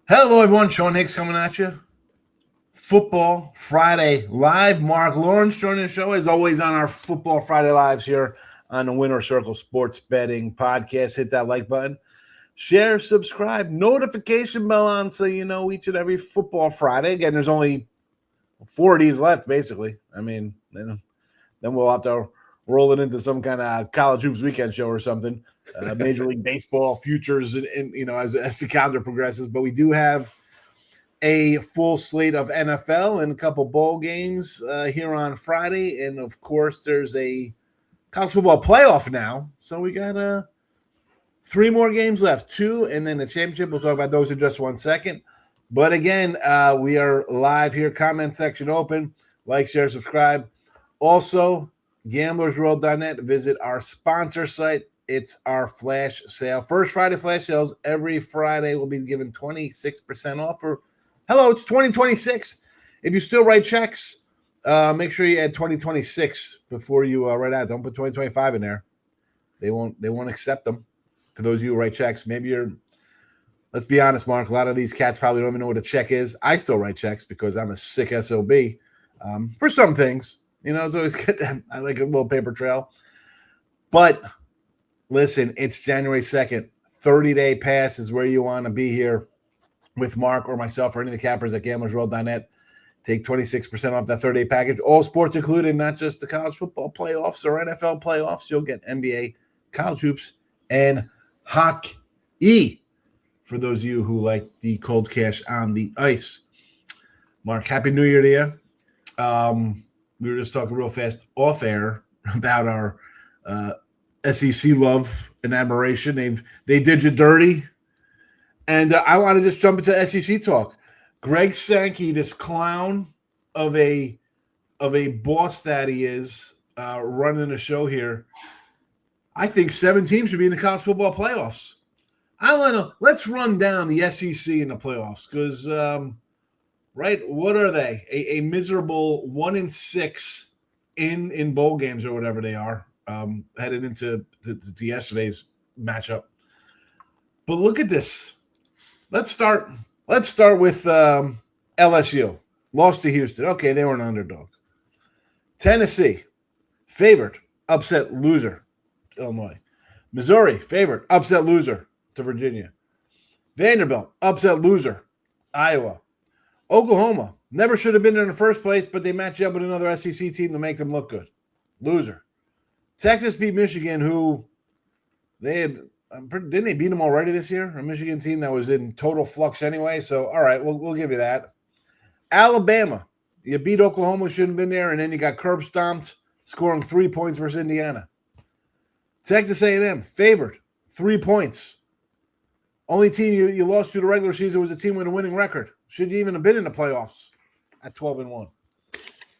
Hello, everyone. Sean Higgs coming at you. Football Friday Live. Marc Lawrence joining the show, as always, on our Football Friday Lives here on the Winner Circle Sports Betting Podcast. Hit that like button, share, subscribe, notification bell on so you know each and every Football Friday. Again, there's only 4 of these left, basically. I mean, then we'll have to roll it into some kind of college hoops weekend show or something. Major League Baseball futures, and as the calendar progresses. But we do have a full slate of NFL and a couple bowl games here on Friday, and of course, there's a college football playoff now. So we got 3 more games left, 2, and then the championship. We'll talk about those in just 1 second. But again, we are live here. Comment section open. Like, share, subscribe. Also, gamblersworld.net. Visit our sponsor site. It's our flash sale. First Friday flash sales. Every Friday we'll be giving 26% off. Hello, it's 2026. If you still write checks, make sure you add 2026 before you write out. Don't put 2025 in there. They won't accept them. For those of you who write checks, let's be honest, Marc, a lot of these cats probably don't even know what a check is. I still write checks because I'm a sick SOB. For some things, it's always good. I like a little paper trail. But listen, it's January 2nd. 30-day pass is where you want to be here with Marc or myself or any of the cappers at gamblersworld.net. Take 26% off that 30-day package. All sports included, not just the college football playoffs or NFL playoffs. You'll get NBA, college hoops, and hockey for those of you who like the cold cash on the ice. Marc, Happy New Year to you. We were just talking real fast off air about our SEC love and admiration. They did you dirty. And I want to just jump into SEC talk. Greg Sankey, this clown of a boss that he is, running a show here. I think 7 teams should be in the college football playoffs. Let's run down the SEC in the playoffs because, right, what are they? A miserable 1-6 in bowl games or whatever they are, headed into to yesterday's matchup. But look at this. Let's start with LSU. Lost to Houston. Okay, they were an underdog. Tennessee, favorite, upset loser, Illinois. Missouri, favorite, upset loser to Virginia. Vanderbilt, upset loser, Iowa. Oklahoma, never should have been there in the first place, but they matched up with another SEC team to make them look good. Loser. Texas beat Michigan, who didn't they beat them already this year? A Michigan team that was in total flux anyway. So, all right, we'll give you that. Alabama, you beat Oklahoma, shouldn't have been there, and then you got curb stomped, scoring 3 points versus Indiana. Texas A&M, favored, 3 points. Only team you lost to the regular season was a team with a winning record. Should you even have been in the playoffs at 12-1.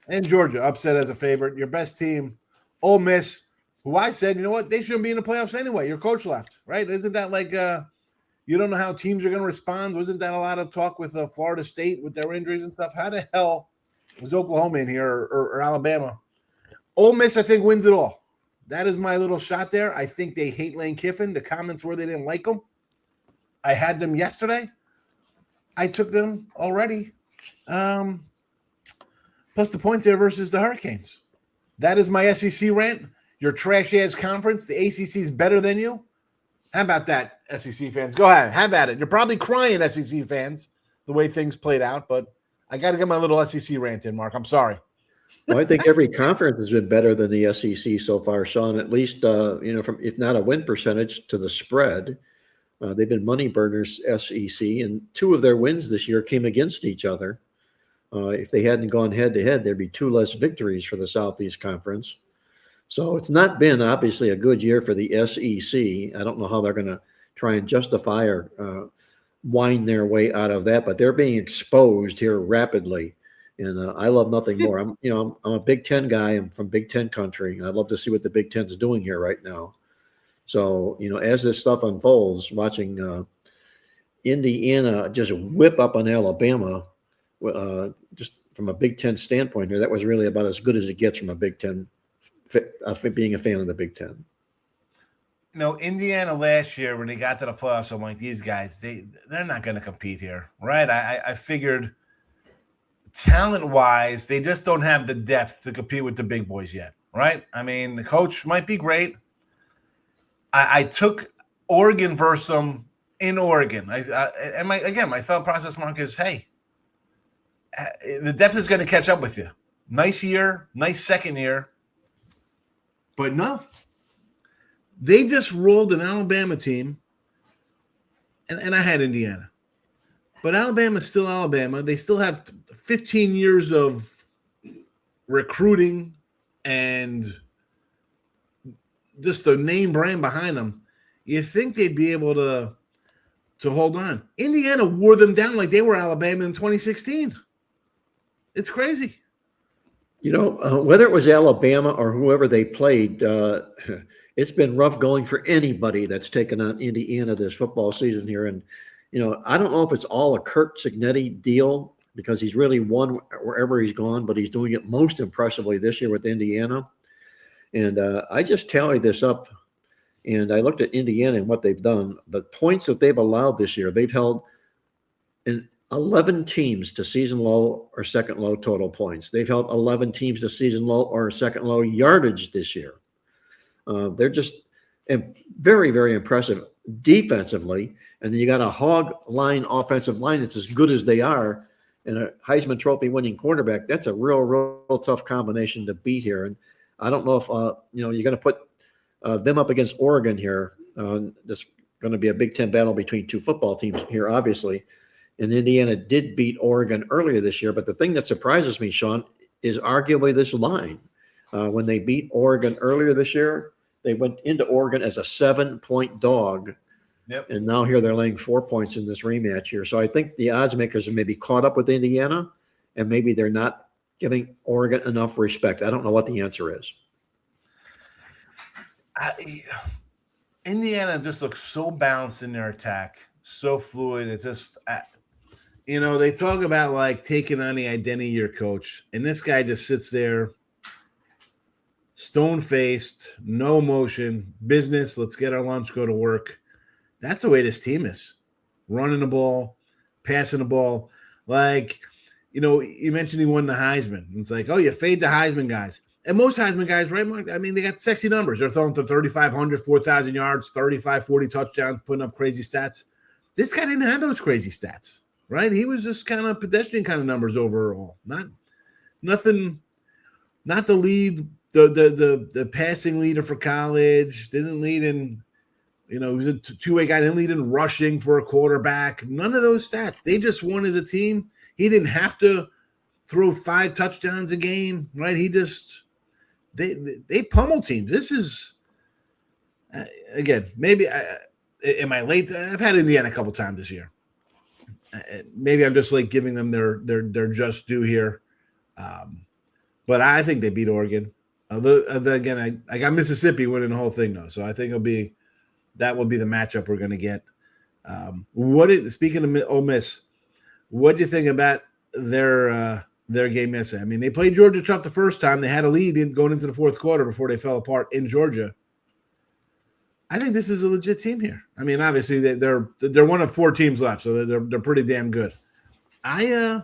And Georgia, upset as a favorite. Your best team, Ole Miss, who I said, you know what, they shouldn't be in the playoffs anyway. Your coach left, right? Isn't that like you don't know how teams are going to respond? Wasn't that a lot of talk with Florida State with their injuries and stuff? How the hell was Oklahoma in here or Alabama? Ole Miss, I think, wins it all. That is my little shot there. I think they hate Lane Kiffin. The comments were they didn't like him. I had them yesterday. I took them already. Plus the points there versus the Hurricanes. That is my SEC rant. Your trash-ass conference, the ACC is better than you. How about that, SEC fans? Go ahead. Have at it. You're probably crying, SEC fans, the way things played out. But I got to get my little SEC rant in, Marc. I'm sorry. Well, I think every conference has been better than the SEC so far, Sean. At least, from if not a win percentage to the spread. They've been money burners, SEC, and 2 of their wins this year came against each other. If they hadn't gone head-to-head, there'd be 2 less victories for the Southeast Conference. So it's not been, obviously, a good year for the SEC. I don't know how they're going to try and justify or wind their way out of that, but they're being exposed here rapidly. And I love nothing more. I'm a Big Ten guy. I'm from Big Ten country. And I'd love to see what the Big Ten is doing here right now. So, as this stuff unfolds, watching Indiana just whip up on Alabama, just from a Big Ten standpoint here, that was really about as good as it gets from a Big Ten, being a fan of the Big Ten. Indiana last year when they got to the playoffs, I'm like, these guys, they're not going to compete here, right? I figured talent-wise, they just don't have the depth to compete with the big boys yet, right? I mean, the coach might be great. I took Oregon versus them in Oregon. My thought process, Mark, is, hey, the depth is going to catch up with you. Nice year, nice second year. But no, they just rolled an Alabama team, and I had Indiana. But Alabama's still Alabama. They still have 15 years of recruiting and just the name brand behind them. You think they'd be able to hold on. Indiana wore them down like they were Alabama in 2016. It's crazy. Whether it was Alabama or whoever they played, it's been rough going for anybody that's taken on Indiana this football season here. And, I don't know if it's all a Kurt Cignetti deal because he's really won wherever he's gone, but he's doing it most impressively this year with Indiana. And I just tallied this up, and I looked at Indiana and what they've done. The points that they've allowed this year, they've held in 11 teams to season low or second low total points. They've held 11 teams to season low or second low yardage this year. They're just very, very impressive defensively. And then you got a hog line offensive line that's as good as they are, and a Heisman Trophy winning quarterback. That's a real tough combination to beat here. And I don't know if you're going to put them up against Oregon here. There's going to be a Big Ten battle between two football teams here, obviously. And Indiana did beat Oregon earlier this year. But the thing that surprises me, Sean, is arguably this line. When they beat Oregon earlier this year, they went into Oregon as a 7-point dog. Yep. And now here they're laying 4 points in this rematch here. So I think the odds makers are maybe caught up with Indiana, and maybe they're not giving Oregon enough respect. I don't know what the answer is. Indiana just looks so balanced in their attack, so fluid. It's just, they talk about like taking on the identity of your coach, and this guy just sits there, stone-faced, no emotion, business. Let's get our lunch, go to work. That's the way this team is. Running the ball, passing the ball. Like, you mentioned he won the Heisman. It's like, oh, you fade the Heisman guys. And most Heisman guys, right, Mark? I mean, they got sexy numbers. They're throwing for 3,500, 4,000 yards, 35, 40 touchdowns, putting up crazy stats. This guy didn't have those crazy stats, right? He was just kind of pedestrian kind of numbers overall. Nothing, not the lead, the passing leader for college. Didn't lead in, he was a two-way guy. Didn't lead in rushing for a quarterback. None of those stats. They just won as a team. He didn't have to throw 5 touchdowns a game, right? He just they pummel teams. This is again, maybe am I late? I've had Indiana a couple times this year. Maybe I'm just like giving them their just due here, but I think they beat Oregon. Again, I got Mississippi winning the whole thing though, so I think that will be the matchup we're going to get. Speaking of Ole Miss, what do you think about their game yesterday? I mean, they played Georgia tough the first time. They had a lead going into the fourth quarter before they fell apart in Georgia. I think this is a legit team here. I mean, obviously they're one of 4 teams left, so they're pretty damn good. I'm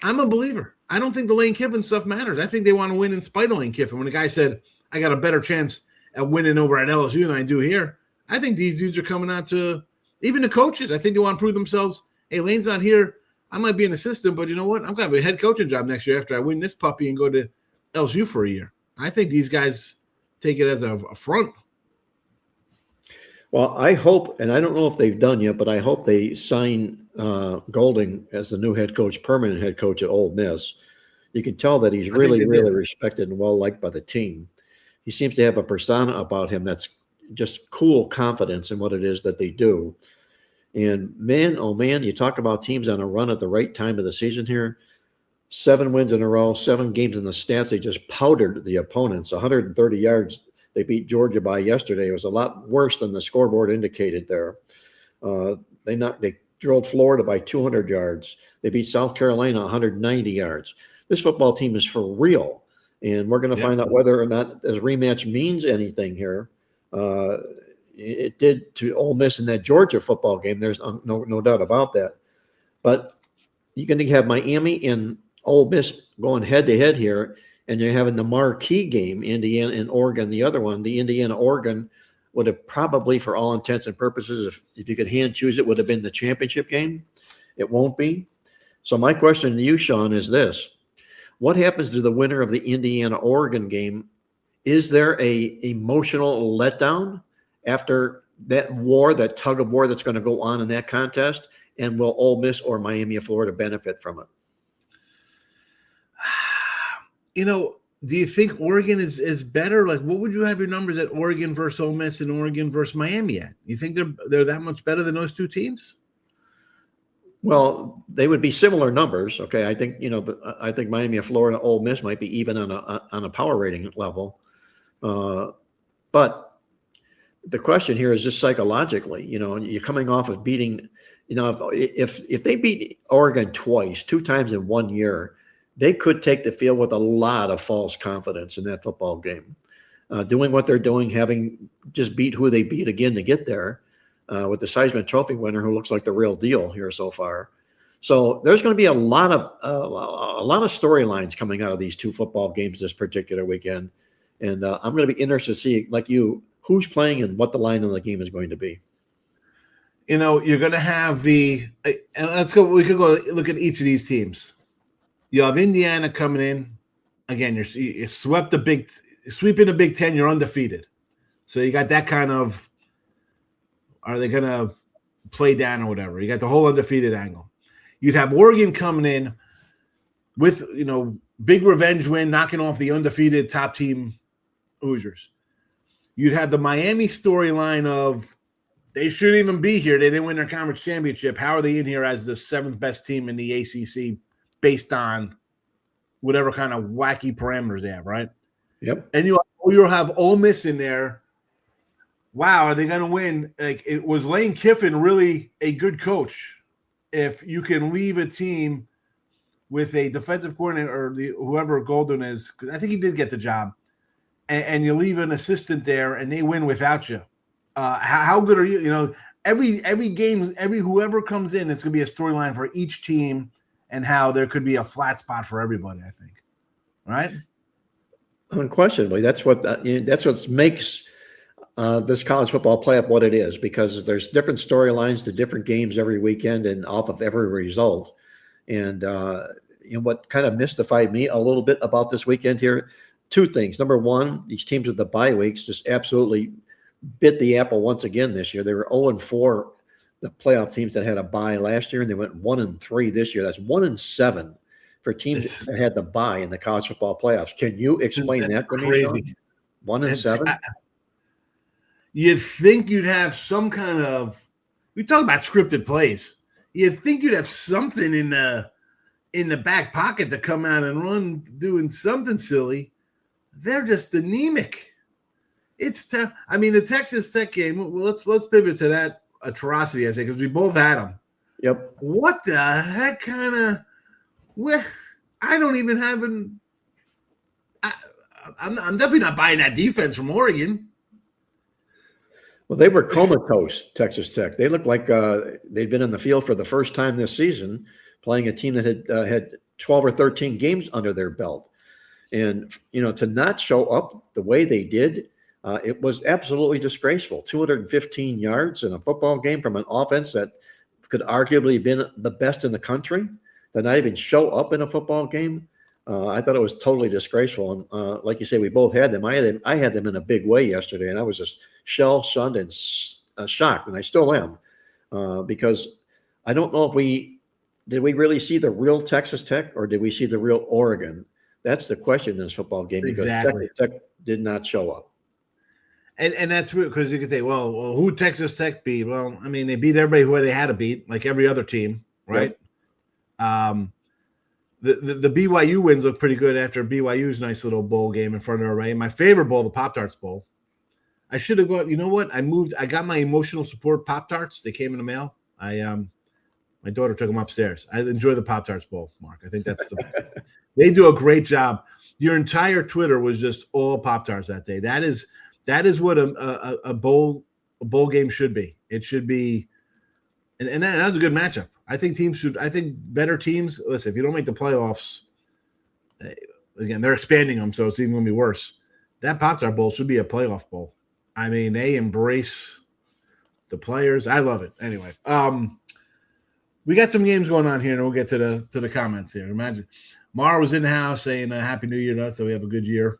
a believer. I don't think the Lane Kiffin stuff matters. I think they want to win in spite of Lane Kiffin. When the guy said, I got a better chance at winning over at LSU than I do here, I think these dudes are coming out to – even the coaches, I think they want to prove themselves. Hey, Lane's not here. I might be an assistant, but you know what? I'm going to have a head coaching job next year after I win this puppy and go to LSU for a year. I think these guys take it as a front. Well, I hope, and I don't know if they've done yet, but I hope they sign Golding as the new head coach, permanent head coach at Ole Miss. You can tell that he's really respected and well-liked by the team. He seems to have a persona about him that's just cool confidence in what it is that they do. And man, oh man, you talk about teams on a run at the right time of the season here. 7 wins in a row, 7 games in the stats. They just powdered the opponents. 130 yards they beat Georgia by yesterday. It was a lot worse than the scoreboard indicated there. They drilled Florida by 200 yards. They beat South Carolina 190 yards. This football team is for real. And we're going to find out whether or not this rematch means anything here. it did to Ole Miss in that Georgia football game. There's no doubt about that. But you can have Miami and Ole Miss going head to head here, and you're having the marquee game, Indiana and Oregon. The other one, the Indiana-Oregon, would have probably, for all intents and purposes, if you could hand choose it, would have been the championship game. It won't be. So my question to you, Sean, is this. What happens to the winner of the Indiana-Oregon game? Is there a emotional letdown after that war, that tug of war that's going to go on in that contest? And will Ole Miss or Miami of Florida benefit from it? Do you think Oregon is better? Like, what would you have your numbers at Oregon versus Ole Miss and Oregon versus Miami at? You think they're that much better than those two teams? Well, they would be similar numbers. Okay, I think I think Miami of Florida, Ole Miss might be even on a power rating level, but the question here is just psychologically. You're coming off of beating. If they beat Oregon twice, 2 times in 1 year, they could take the field with a lot of false confidence in that football game, doing what they're doing, having just beat who they beat again to get there. With the Heisman Trophy winner, who looks like the real deal here so far. So there's going to be a lot of storylines coming out of these 2 football games this particular weekend, and I'm going to be interested to see, like you, who's playing and what the line of the game is going to be. You're going to have let's go. We could go look at each of these teams. You have Indiana coming in again. You sweeping the Big Ten. You're undefeated, so you got that kind of. Are they going to play down or whatever? You got the whole undefeated angle. You'd have Oregon coming in with, big revenge win, knocking off the undefeated top team Hoosiers. You'd have the Miami storyline of they shouldn't even be here. They didn't win their conference championship. How are they in here as the 7th best team in the ACC based on whatever kind of wacky parameters they have, right? Yep. And you'll have Ole Miss in there. Wow, are they going to win? Like, it was Lane Kiffin really a good coach? If you can leave a team with a defensive coordinator or whoever Golden is, because I think he did get the job, and you leave an assistant there and they win without you. How good are you? Every game, whoever comes in, it's going to be a storyline for each team, and how there could be a flat spot for everybody. I think, right? Unquestionably, that's what makes. This college football playoff what it is, because there's different storylines to different games every weekend and off of every result. And what kind of mystified me a little bit about this weekend here, 2 things. Number one, these teams with the bye weeks just absolutely bit the apple once again this year. They were 0-4, the playoff teams that had a bye last year, and they went 1-3 this year. That's 1-7 for teams that had the bye in the college football playoffs. Can you explain that to me, Sean? 1-7? You'd think you'd have some kind of – we talk about scripted plays. You'd think you'd have something in the back pocket to come out and run doing something silly. They're just anemic. It's tough. I mean, the Texas Tech game, well, let's pivot to that atrocity, I say, because we both had them. Yep. What the heck kind of – I don't even have an – I'm definitely not buying that defense from Oregon. Well, they were comatose, Texas Tech. They looked like they'd been in the field for the first time this season, playing a team that had 12 or 13 games under their belt. And, to not show up the way they did, it was absolutely disgraceful. 215 yards in a football game from an offense that could arguably have been the best in the country, to not even show up in a football game. I thought it was totally disgraceful. And like you say, we both had them. I had them in a big way yesterday, and I was just shell-stunned and shocked, and I still am, because I don't know if did we really see the real Texas Tech, or did we see the real Oregon? That's the question in this football game, because exactly. Texas Tech did not show up. And that's weird, because you can say, well, who Texas Tech beat? Well, I mean, they beat everybody who they had to beat, like every other team, right? Yep. The BYU wins look pretty good after BYU's nice little bowl game in front of Array. My favorite bowl, the Pop-Tarts Bowl. I should have gone. You know what? I got my emotional support Pop-Tarts. They came in the mail. My daughter took them upstairs. I enjoy the Pop-Tarts Bowl, Mark. I think that's they do a great job. Your entire Twitter was just all Pop-Tarts that day. That is what a bowl a bowl game should be. It should be, and that was a good matchup. I think better teams, listen, if you don't make the playoffs, again, they're expanding them, so it's even going to be worse. That Pop-Tart Bowl should be a playoff bowl. I mean, they embrace the players. I love it. Anyway, we got some games going on here, and we'll get to the comments here. Imagine Mara was in the house saying Happy New Year to us, so we have a good year.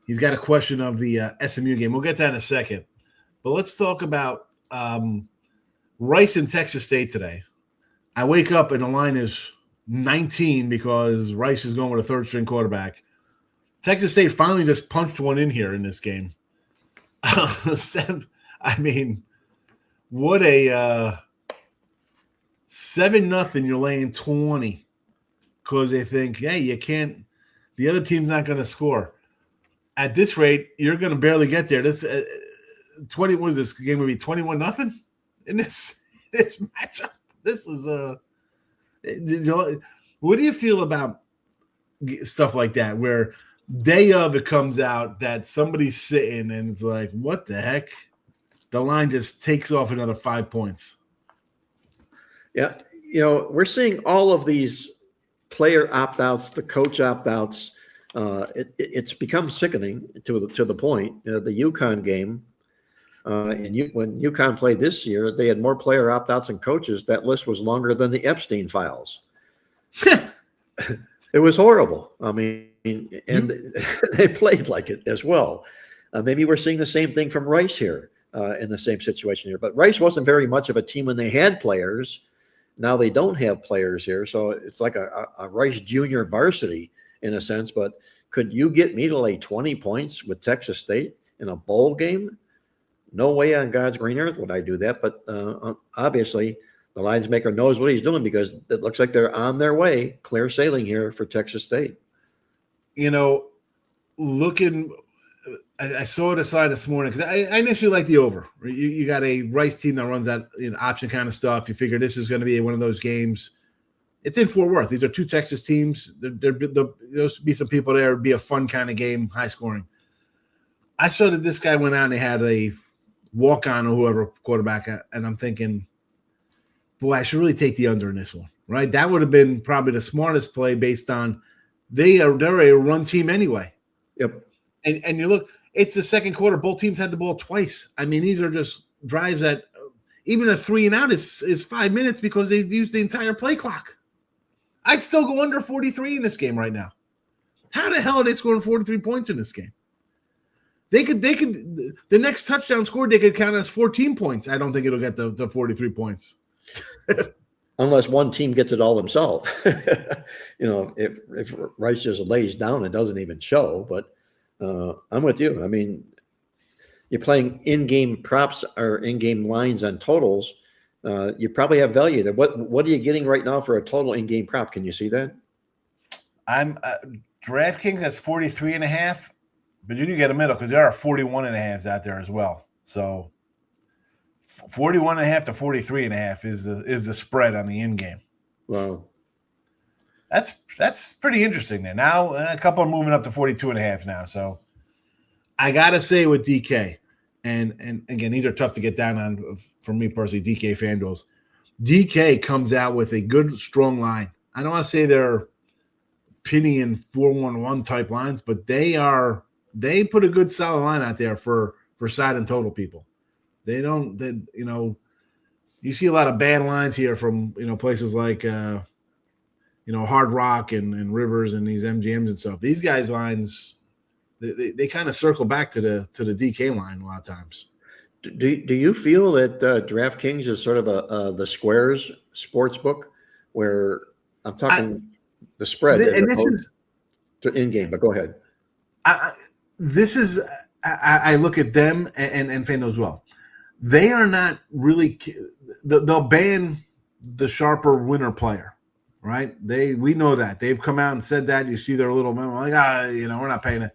He's got a question of the SMU game. We'll get to that in a second. But let's talk about Rice and Texas State today. I wake up and the line is 19 because Rice is going with a third-string quarterback. Texas State finally just punched one in here in this game. I mean, what a 7-0, you're laying 20 because they think, hey, you can't – the other team's not going to score. At this rate, you're going to barely get there. This 20 – what is this game going to be, 21-0 in this matchup? This is what do you feel about stuff like that where day of it comes out that somebody's sitting and it's like, what the heck? The line just takes off another 5 points. Yeah, we're seeing all of these player opt-outs, the coach opt-outs. It's become sickening to the point. The UConn game, when UConn played this year, they had more player opt-outs and coaches. That list was longer than the Epstein files. It was horrible. I mean, and they played like it as well. Maybe we're seeing the same thing from Rice here in the same situation here. But Rice wasn't very much of a team when they had players. Now they don't have players here. So it's like a Rice junior varsity in a sense. But could you get me to lay 20 points with Texas State in a bowl game? No way on God's green earth would I do that. But obviously the lines maker knows what he's doing because it looks like they're on their way, clear sailing here for Texas State. I saw the slide this morning because I initially like the over. You got a Rice team that runs that option kind of stuff. You figure this is going to be one of those games. It's in Fort Worth. These are two Texas teams. There'll be some people there. It'd be a fun kind of game, high scoring. I saw that this guy went out and they had a walk-on or whoever quarterback, and I'm thinking, boy, I should really take the under in this one, right? That would have been probably the smartest play based on they're a run team anyway. Yep. And you look, it's the second quarter. Both teams had the ball twice. I mean, these are just drives that even a 3 and out is 5 minutes because they used the entire play clock. I'd still go under 43 in this game right now. How the hell are they scoring 43 points in this game? They could the next touchdown scored, they could count as 14 points. I don't think it'll get the 43 points. Unless one team gets it all themselves. If Rice just lays down, it doesn't even show. But I'm with you. I mean, you're playing in-game props or in-game lines on totals. You probably have value there. What are you getting right now for a total in-game prop? Can you see that? I'm DraftKings, that's 43.5, but you do get a middle because there are 41.5s out there as well. So 41.5 to 43.5 is the spread on the in-game. Wow. That's pretty interesting there. Now a couple are moving up to 42.5 now. So I gotta say with DK, and again, these are tough to get down on for me personally, DK FanDuels. DK comes out with a good, strong line. I don't want to say they're penny and 4-1-1 type lines, but they put a good solid line out there for side and total people. You see a lot of bad lines here from places like Hard Rock and Rivers and these MGMs and stuff. These guys' lines, they kind of circle back to the DK line a lot of times. Do you feel that DraftKings is sort of the Squares sports book where I'm talking the spread and this is to in-game, but go ahead. I look at them and FanDuel as well. They are not really – they'll ban the sharper winner player, right? We know that. They've come out and said that. You see their little memo like, we're not paying it.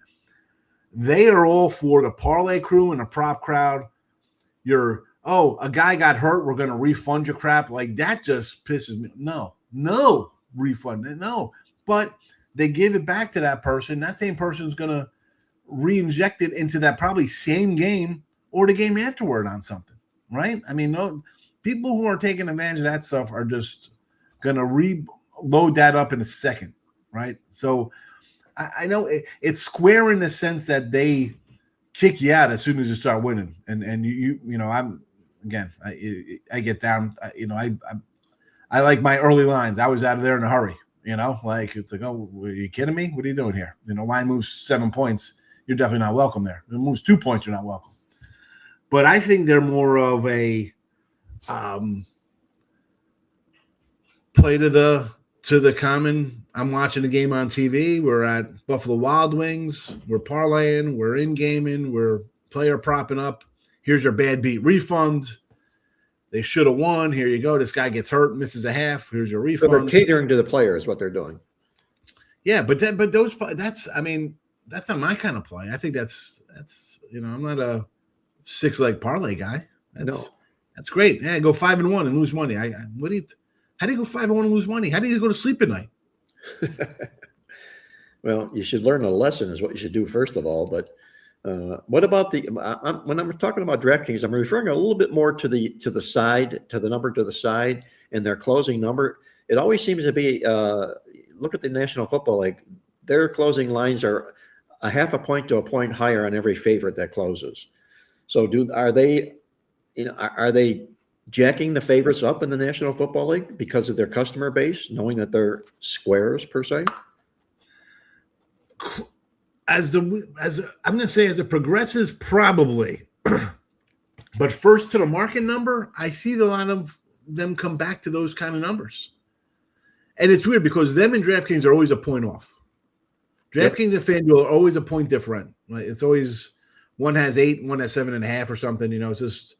They are all for the parlay crew and the prop crowd. A guy got hurt, we're going to refund your crap. Like, that just pisses me. No, refund it. No. But they give it back to that person. That same person's going to re-inject it into that probably same game or the game afterward on something, right? I mean, no, people who are taking advantage of that stuff are just going to reload that up in a second, right? So I know it's square in the sense that they kick you out as soon as you start winning, and you know, I'm again, I get down, you know, I like my early lines. I was out of there in a hurry, you know, like it's like, oh, are you kidding me? What are you doing here? You know, line moves 7 points, you're definitely not welcome there. If it moves 2 points, you're not welcome. But I think they're more of a play to the common. I'm watching a game on TV. We're at Buffalo Wild Wings. We're parlaying. We're in gaming. We're player propping up. Here's your bad beat refund. They should have won. Here you go. This guy gets hurt, misses a half. Here's your refund. So they're catering to the players, what they're doing. Yeah, but that's I mean, that's not my kind of play. I think that's you know, I'm not a 6-leg parlay guy. That's great. Yeah, go 5-1 and lose money. How do you go 5-1 and lose money? How do you go to sleep at night? Well, you should learn a lesson is what you should do first of all. But what about when I'm talking about DraftKings, I'm referring a little bit more to the side, to the number to the side and their closing number. It always seems to be look at the National Football League. Their closing lines are a half a point to a point higher on every favorite that closes. So are they jacking the favorites up in the National Football League because of their customer base, knowing that they're squares per se? As I'm going to say, as it progresses, probably. But first to the market number, I see a lot of them come back to those kind of numbers. And it's weird because them and DraftKings are always a point off. DraftKings and FanDuel are always a point different. Right? It's always one has 8, one has 7.5 or something. You know, it's just.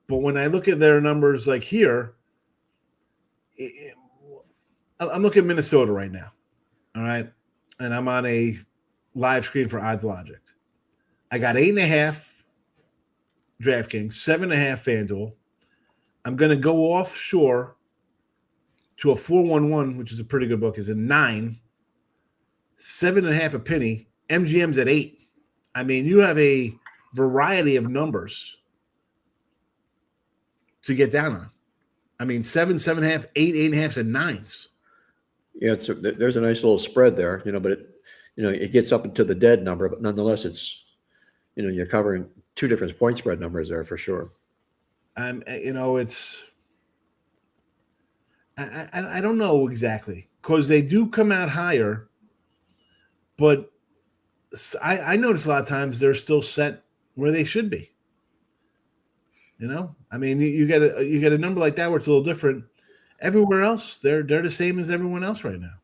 But when I look at their numbers like here, I'm looking at Minnesota right now. All right. And I'm on a live screen for Odds Logic. I got 8.5 DraftKings, 7.5 FanDuel. I'm going to go offshore to a 4-1-1, which is a pretty good book, is a 9, 7.5 a penny. MGM's at 8. I mean, you have a variety of numbers to get down on. I mean, 7, 7.5, 8, 8.5, and 9s. Yeah, there's a nice little spread there, you know, but it gets up into the dead number, but nonetheless, it's, you know, you're covering 2 different point spread numbers there for sure. You know, it's I don't know exactly because they do come out higher, but I notice a lot of times they're still set where they should be. You know, I mean, you get a number like that where it's a little different. Everywhere else, they're the same as everyone else right now.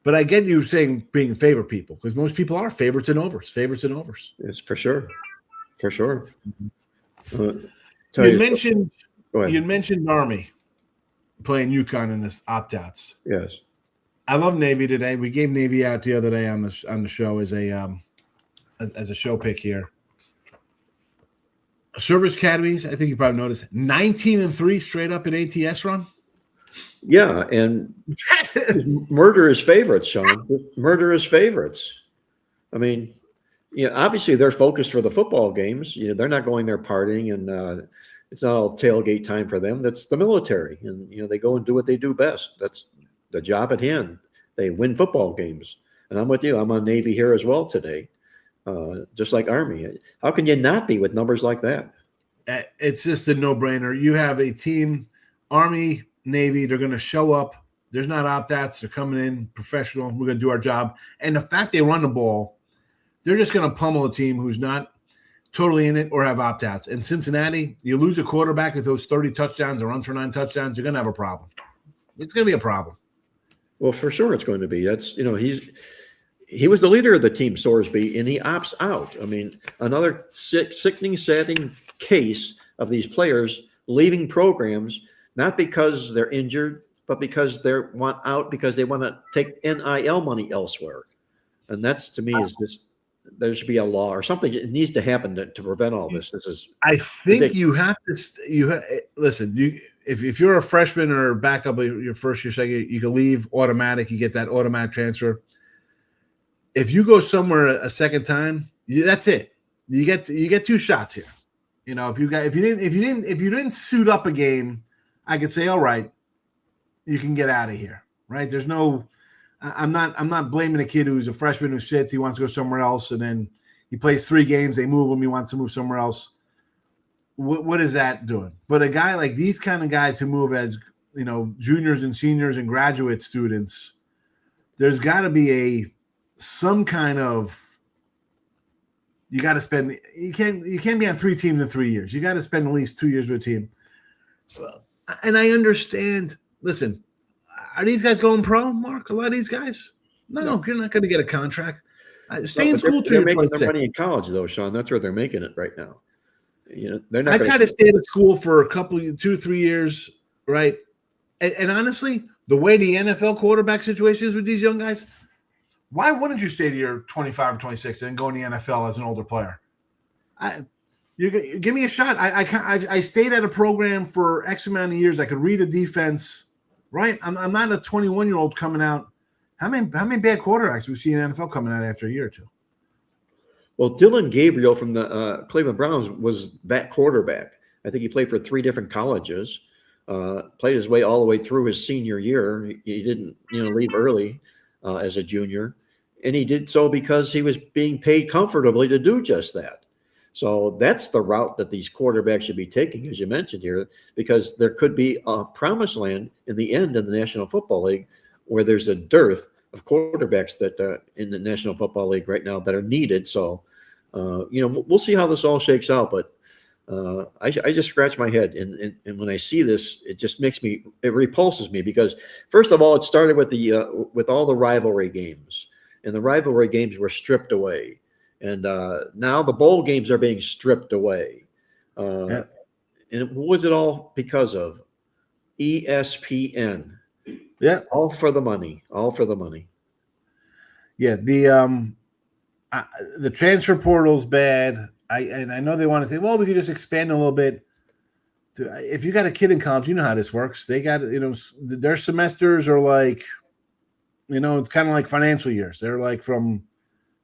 But I get you saying being favorite people because most people are favorites and overs. It's for sure. You mentioned Army playing UConn in this opt-outs. Yes, I love Navy today. We gave Navy out the other day on the show as a show pick here. Service academies, I think you probably noticed, 19-3 straight up in ATS run. Yeah, and murderous favorites, Sean. Murderous favorites. I mean, you know, obviously they're focused for the football games. You know, they're not going there partying, and it's not all tailgate time for them. That's the military, and you know they go and do what they do best. That's the job at hand. They win football games, and I'm with you. I'm on Navy here as well today. Just like Army. How can you not be with numbers like that? It's just a no-brainer. You have a team, Army, Navy, they're going to show up. There's not opt-outs. They're coming in professional. We're going to do our job. And the fact they run the ball, they're just going to pummel a team who's not totally in it or have opt-outs. And Cincinnati, you lose a quarterback with those 30 touchdowns or runs for 9 touchdowns, you're going to have a problem. It's going to be a problem. Well, for sure it's going to be. That's, you know, he was the leader of the team, Sorsby, and he opts out. I mean, another sickening, saddening case of these players leaving programs, not because they're injured, but because they want out, because they want to take NIL money elsewhere. And that's, to me, is just, there should be a law or something. It needs to happen to prevent all this. This is. I think ridiculous. You have to. Listen. If you're a freshman or backup your first year, second, you can leave automatic. You get that automatic transfer. If you go somewhere a second time, that's it. you get two shots here. You know, if you didn't suit up a game, I could say, all right, you can get out of here, right? There's no, I'm not blaming a kid who's a freshman who sits, he wants to go somewhere else, and then he plays 3 games, they move him, he wants to move somewhere else. What is that doing? But a guy like these kind of guys who move as, you know, juniors and seniors and graduate students, there's got to be some kind of, you got to spend, you can't be on 3 teams in 3 years. You got to spend at least 2 years with a team. And I understand. Listen, are these guys going pro, Mark? A lot of these guys? No. You're not going to get a contract. Stay in school till they're you're making 26. their money in college, though, Sean. That's where they're making it right now. You know, they're not. I try to stay at school for a couple, 2-3 years, right? And honestly, the way the NFL quarterback situation is with these young guys, why wouldn't you stay to your 25 or 26 and go in the NFL as an older player? You give me a shot. I stayed at a program for X amount of years. I could read a defense, right? I'm not a 21-year-old coming out. How many bad quarterbacks we see in the NFL coming out after a year or two? Well, Dylan Gabriel from the Cleveland Browns was that quarterback. I think he played for 3 different colleges. Played his way all the way through his senior year. He didn't, leave early as a junior, and he did so because he was being paid comfortably to do just that. So that's the route that these quarterbacks should be taking, as you mentioned here, because there could be a promised land in the end in the National Football League where there's a dearth of quarterbacks that in the National Football League right now that are needed. So, we'll see how this all shakes out, but I just scratch my head. And when I see this, it just it repulses me because first of all, it started with all the rivalry games, and the rivalry games were stripped away. And now the bowl games are being stripped away. And what was it all because of? ESPN. Yeah. All for the money. All for the money. Yeah. The transfer portal's bad. I know they want to say, well, we could just expand a little bit. If you got a kid in college, you know how this works. They got, their semesters are like, it's kind of like financial years. They're like from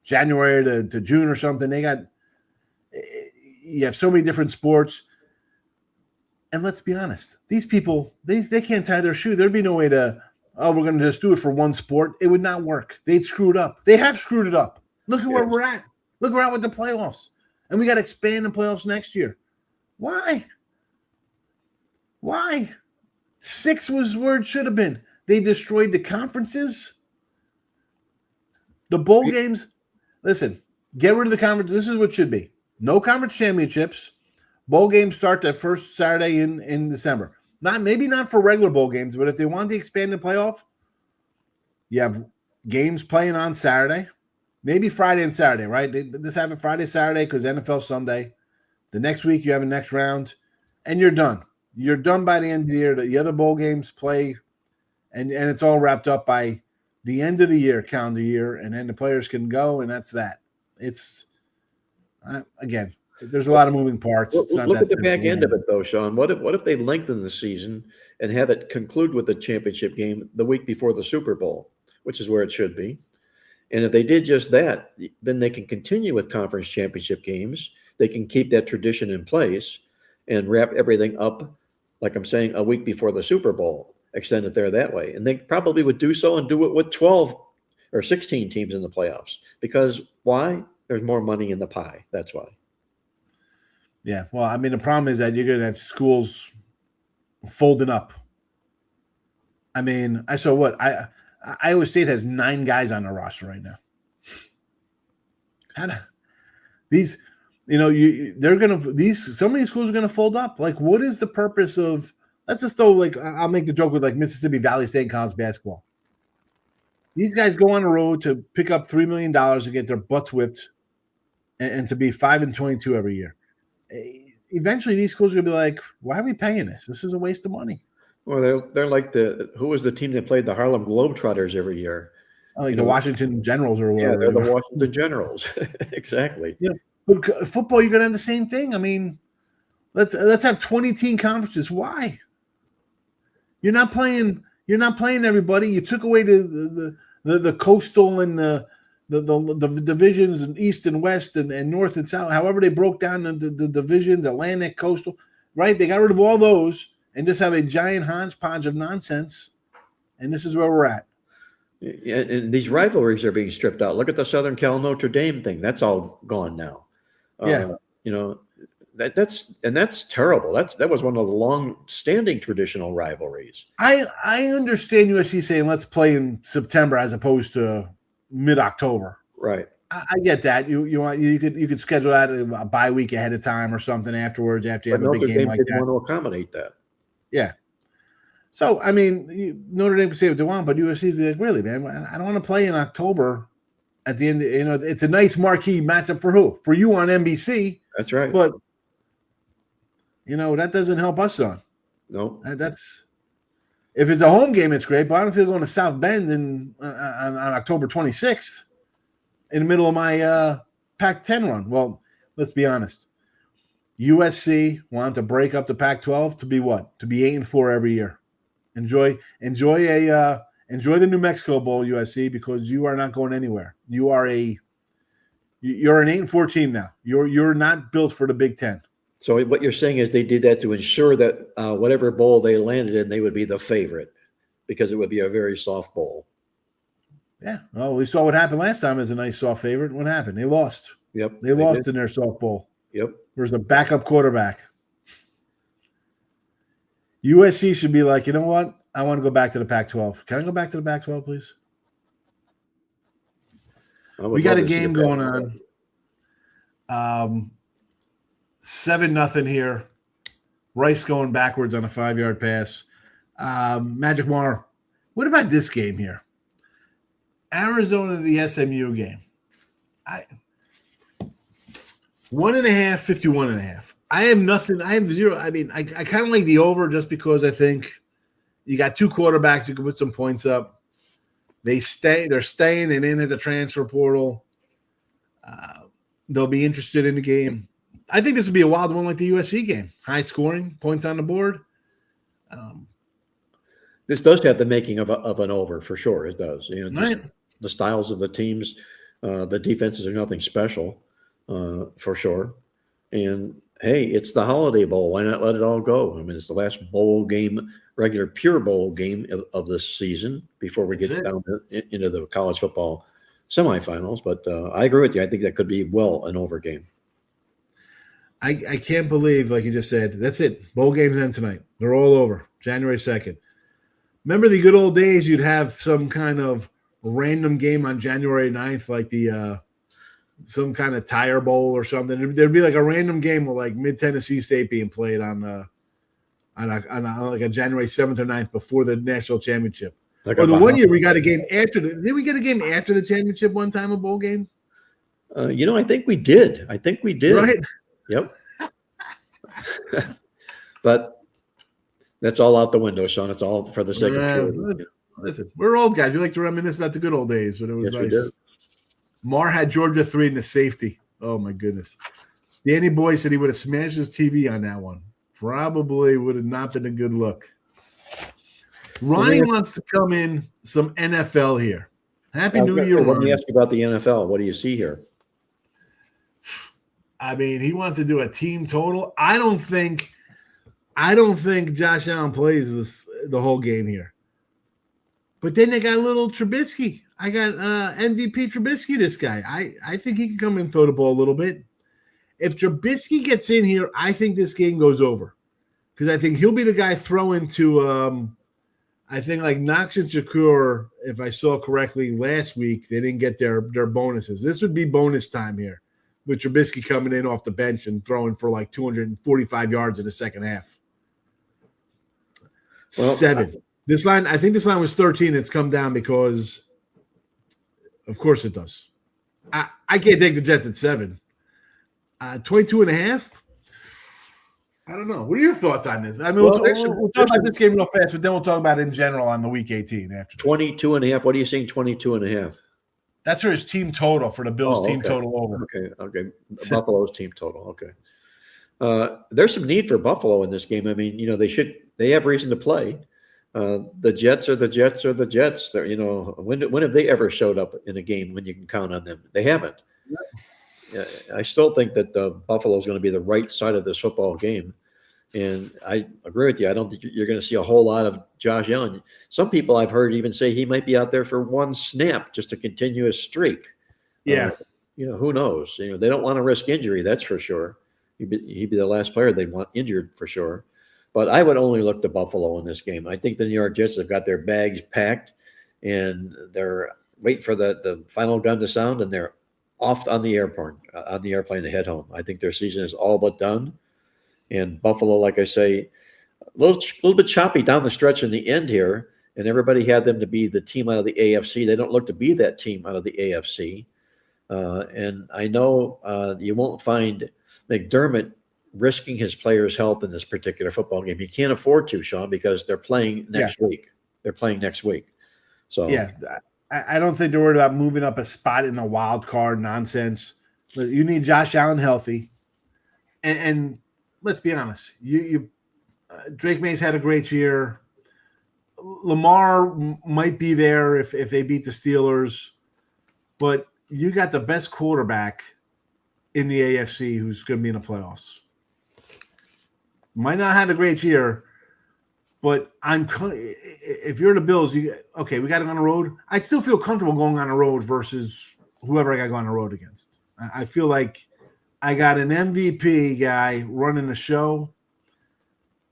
January to June or something. You have so many different sports. And let's be honest, these people, they can't tie their shoe. There'd be no way to, we're going to just do it for one sport. It would not work. They'd screw it up. They have screwed it up. Look at where we're at. Look, we're at with the playoffs. And we got to expand the playoffs next year. Why? 6 was where it should have been. They destroyed the conferences. The bowl games. Listen, get rid of the conference. This is what it should be. No conference championships. Bowl games start the first Saturday in December. Maybe not for regular bowl games, but if they want the expanded playoff, you have games playing on Saturday. Maybe Friday and Saturday, right? They just have it Friday, Saturday because NFL Sunday. The next week you have a next round, and you're done. You're done by the end of the year. The other bowl games play, and it's all wrapped up by the end of the year, calendar year, and then the players can go, and that's that. It's, again, there's a lot of moving parts. Look at the back end of it, though, Sean. What if they lengthen the season and have it conclude with the championship game the week before the Super Bowl, which is where it should be? And if they did just that, then they can continue with conference championship games. They can keep that tradition in place and wrap everything up, like I'm saying, a week before the Super Bowl, extend it there that way. And they probably would do so and do it with 12 or 16 teams in the playoffs. Because why? There's more money in the pie. That's why. Yeah. Well, I mean, the problem is that you're going to have schools folding up. I mean, I saw what? Iowa State has 9 guys on their roster right now. Some of these schools are gonna fold up. Like, what is the purpose of? Let's just throw I'll make the joke with Mississippi Valley State college basketball. These guys go on the road to pick up $3 million to get their butts whipped, and to be 5-22 every year. Eventually, these schools are gonna be like, "Why are we paying this? This is a waste of money." Well, they're like who was the team that played the Harlem Globetrotters every year? The Washington Generals or whatever. Yeah, they're the Washington Generals. Exactly. Yeah, but football, you're gonna have the same thing. I mean, let's have 20-team conferences. Why? You're not playing everybody. You took away the coastal and the divisions in East and West and North and South, however they broke down the divisions, Atlantic, Coastal, right? They got rid of all those and just have a giant hodgepodge of nonsense. And this is where we're at. And these rivalries are being stripped out. Look at the Southern Cal Notre Dame thing. That's all gone now. Yeah. That's terrible. That was one of the long-standing traditional rivalries. I understand USC saying let's play in September as opposed to mid-October. Right. I get that. You could schedule that a bye week ahead of time or something afterwards after you have a big game like that. Didn't want to accommodate that. Yeah. So I mean, Notre Dame can say what they want, but USC's be like, really, man, I don't want to play in October. At the end, it's a nice marquee matchup for who? For you on NBC. That's right. But that doesn't help us on. No. That's if it's a home game, it's great. But I don't feel going to South Bend on October 26th in the middle of my Pac-10 run. Well, let's be honest. USC wanted to break up the Pac-12 to be what? To be 8-4 every year. Enjoy the New Mexico Bowl, USC, because you are not going anywhere. You're an 8-4 team now. You're not built for the Big Ten. So what you're saying is they did that to ensure that whatever bowl they landed in, they would be the favorite because it would be a very soft bowl. Yeah. Well, we saw what happened last time as a nice soft favorite. What happened? They lost. Yep. They lost in their soft bowl. Yep. There's a backup quarterback. USC should be like, you know what? I want to go back to the Pac-12. Can I go back to the Pac-12, please? We got a game going on. 7-0 here. Rice going backwards on a 5-yard pass. Magic Mar. What about this game here? Arizona, the SMU game. 1.5, 51.5. I have nothing. I have zero. I mean, I kind of like the over just because I think you got two quarterbacks. You can put some points up. They're staying and in at the transfer portal. They'll be interested in the game. I think this would be a wild one like the USC game. High scoring, points on the board. This does have the making of an over for sure. It does. Right. The styles of the teams, the defenses are nothing special for sure. And hey, it's the Holiday Bowl. Why not let it all go? I mean, it's the last bowl game, regular pure bowl game of this season before we get down into the college football semifinals. But I agree with you. I think that could be an over game. I can't believe, like you just said, that's it. Bowl games end tonight. They're all over. January 2nd. Remember the good old days? You'd have some kind of random game on January 9th, like the some kind of tire bowl or something. There'd be like a random game with like Mid-Tennessee State being played on like a January 7th or 9th before the national championship. Or the 1 year we got a game after did we get a game after the championship one time, a bowl game? I think we did. Right? Yep. But that's all out the window, Sean. It's all for the sake of purity. Listen, we're old guys. We like to reminisce about the good old days when it was nice. Mar had Georgia 3 in the safety. Oh, my goodness. Danny Boy said he would have smashed his TV on that one. Probably would have not been a good look. Ronnie wants to come in some NFL here. Happy New Year, Ronnie. Let me ask you about the NFL. What do you see here? I mean, he wants to do a team total. I don't think Josh Allen plays the whole game here. But then they got little Trubisky. I got MVP Trubisky, this guy. I think he can come in and throw the ball a little bit. If Trubisky gets in here, I think this game goes over. Because I think he'll be the guy throwing to I think like Knox and Shakur, if I saw correctly last week, they didn't get their bonuses. This would be bonus time here with Trubisky coming in off the bench and throwing for like 245 yards in the second half. 7. I think this line was 13. It's come down because, of course it does. I can't take the Jets at 7. 22.5. I don't know. What are your thoughts on this? I mean, we'll talk about this game real fast, but then we'll talk about it in general on the week 18 after. 22.5. What are you saying? 22.5. That's for his team total for the Bills team total over. Okay. Buffalo's team total. Okay. There's some need for Buffalo in this game. I mean, they have reason to play. The Jets are the Jets are the Jets. They're, when have they ever showed up in a game when you can count on them? They haven't. I still think that Buffalo is going to be the right side of this football game. And I agree with you. I don't think you're going to see a whole lot of Josh Allen. Some people I've heard even say he might be out there for one snap just to continue his streak. Yeah. Who knows? They don't want to risk injury, that's for sure. He'd be the last player they'd want injured for sure. But I would only look to Buffalo in this game. I think the New York Jets have got their bags packed, and they're waiting for the final gun to sound, and they're off on the airplane to head home. I think their season is all but done. And Buffalo, like I say, a little bit choppy down the stretch in the end here, and everybody had them to be the team out of the AFC. They don't look to be that team out of the AFC. And I know you won't find McDermott risking his players' health in this particular football game. He can't afford to, Sean, because they're playing next week. They're playing next week. So yeah, I don't think they're worried about moving up a spot in the wild card nonsense. You need Josh Allen healthy, and let's be honest. Drake May's had a great year. Lamar might be there if they beat the Steelers, but you got the best quarterback in the AFC who's going to be in the playoffs. Might not have a great year, but if you're the Bills, we got to go on the road. I'd still feel comfortable going on the road versus whoever I got to go on the road against. I feel like I got an MVP guy running the show.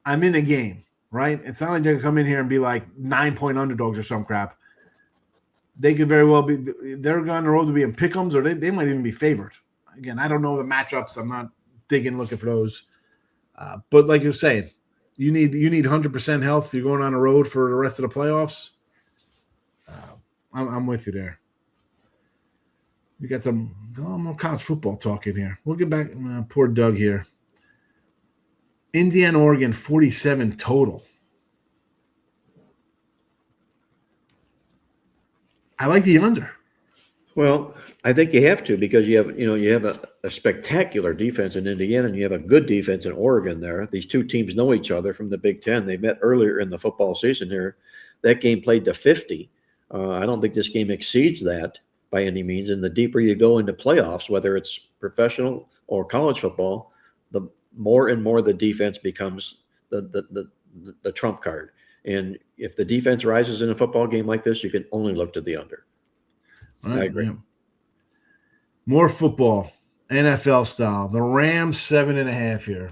I'm in a game, right? It's not like they're going to come in here and be like 9-point underdogs or some crap. They could very well be. They're going on the road to be in pick'ems, or they might even be favored. Again, I don't know the matchups. I'm not looking for those. But like you're saying, you need 100% health. You're going on the road for the rest of the playoffs. I'm with you there. We got some more college football talk in here. We'll get back. Poor Doug here. Indiana, Oregon, 47 total. I like the under. Well, I think you have to because you have a spectacular defense in Indiana and you have a good defense in Oregon there. These two teams know each other from the Big Ten. They met earlier in the football season here. That game played to 50. I don't think this game exceeds that by any means. And the deeper you go into playoffs, whether it's professional or college football, the more and more the defense becomes the trump card. And if the defense rises in a football game like this, you can only look to the under. Right, I agree. Yeah. More football, NFL style. The Rams 7.5 here.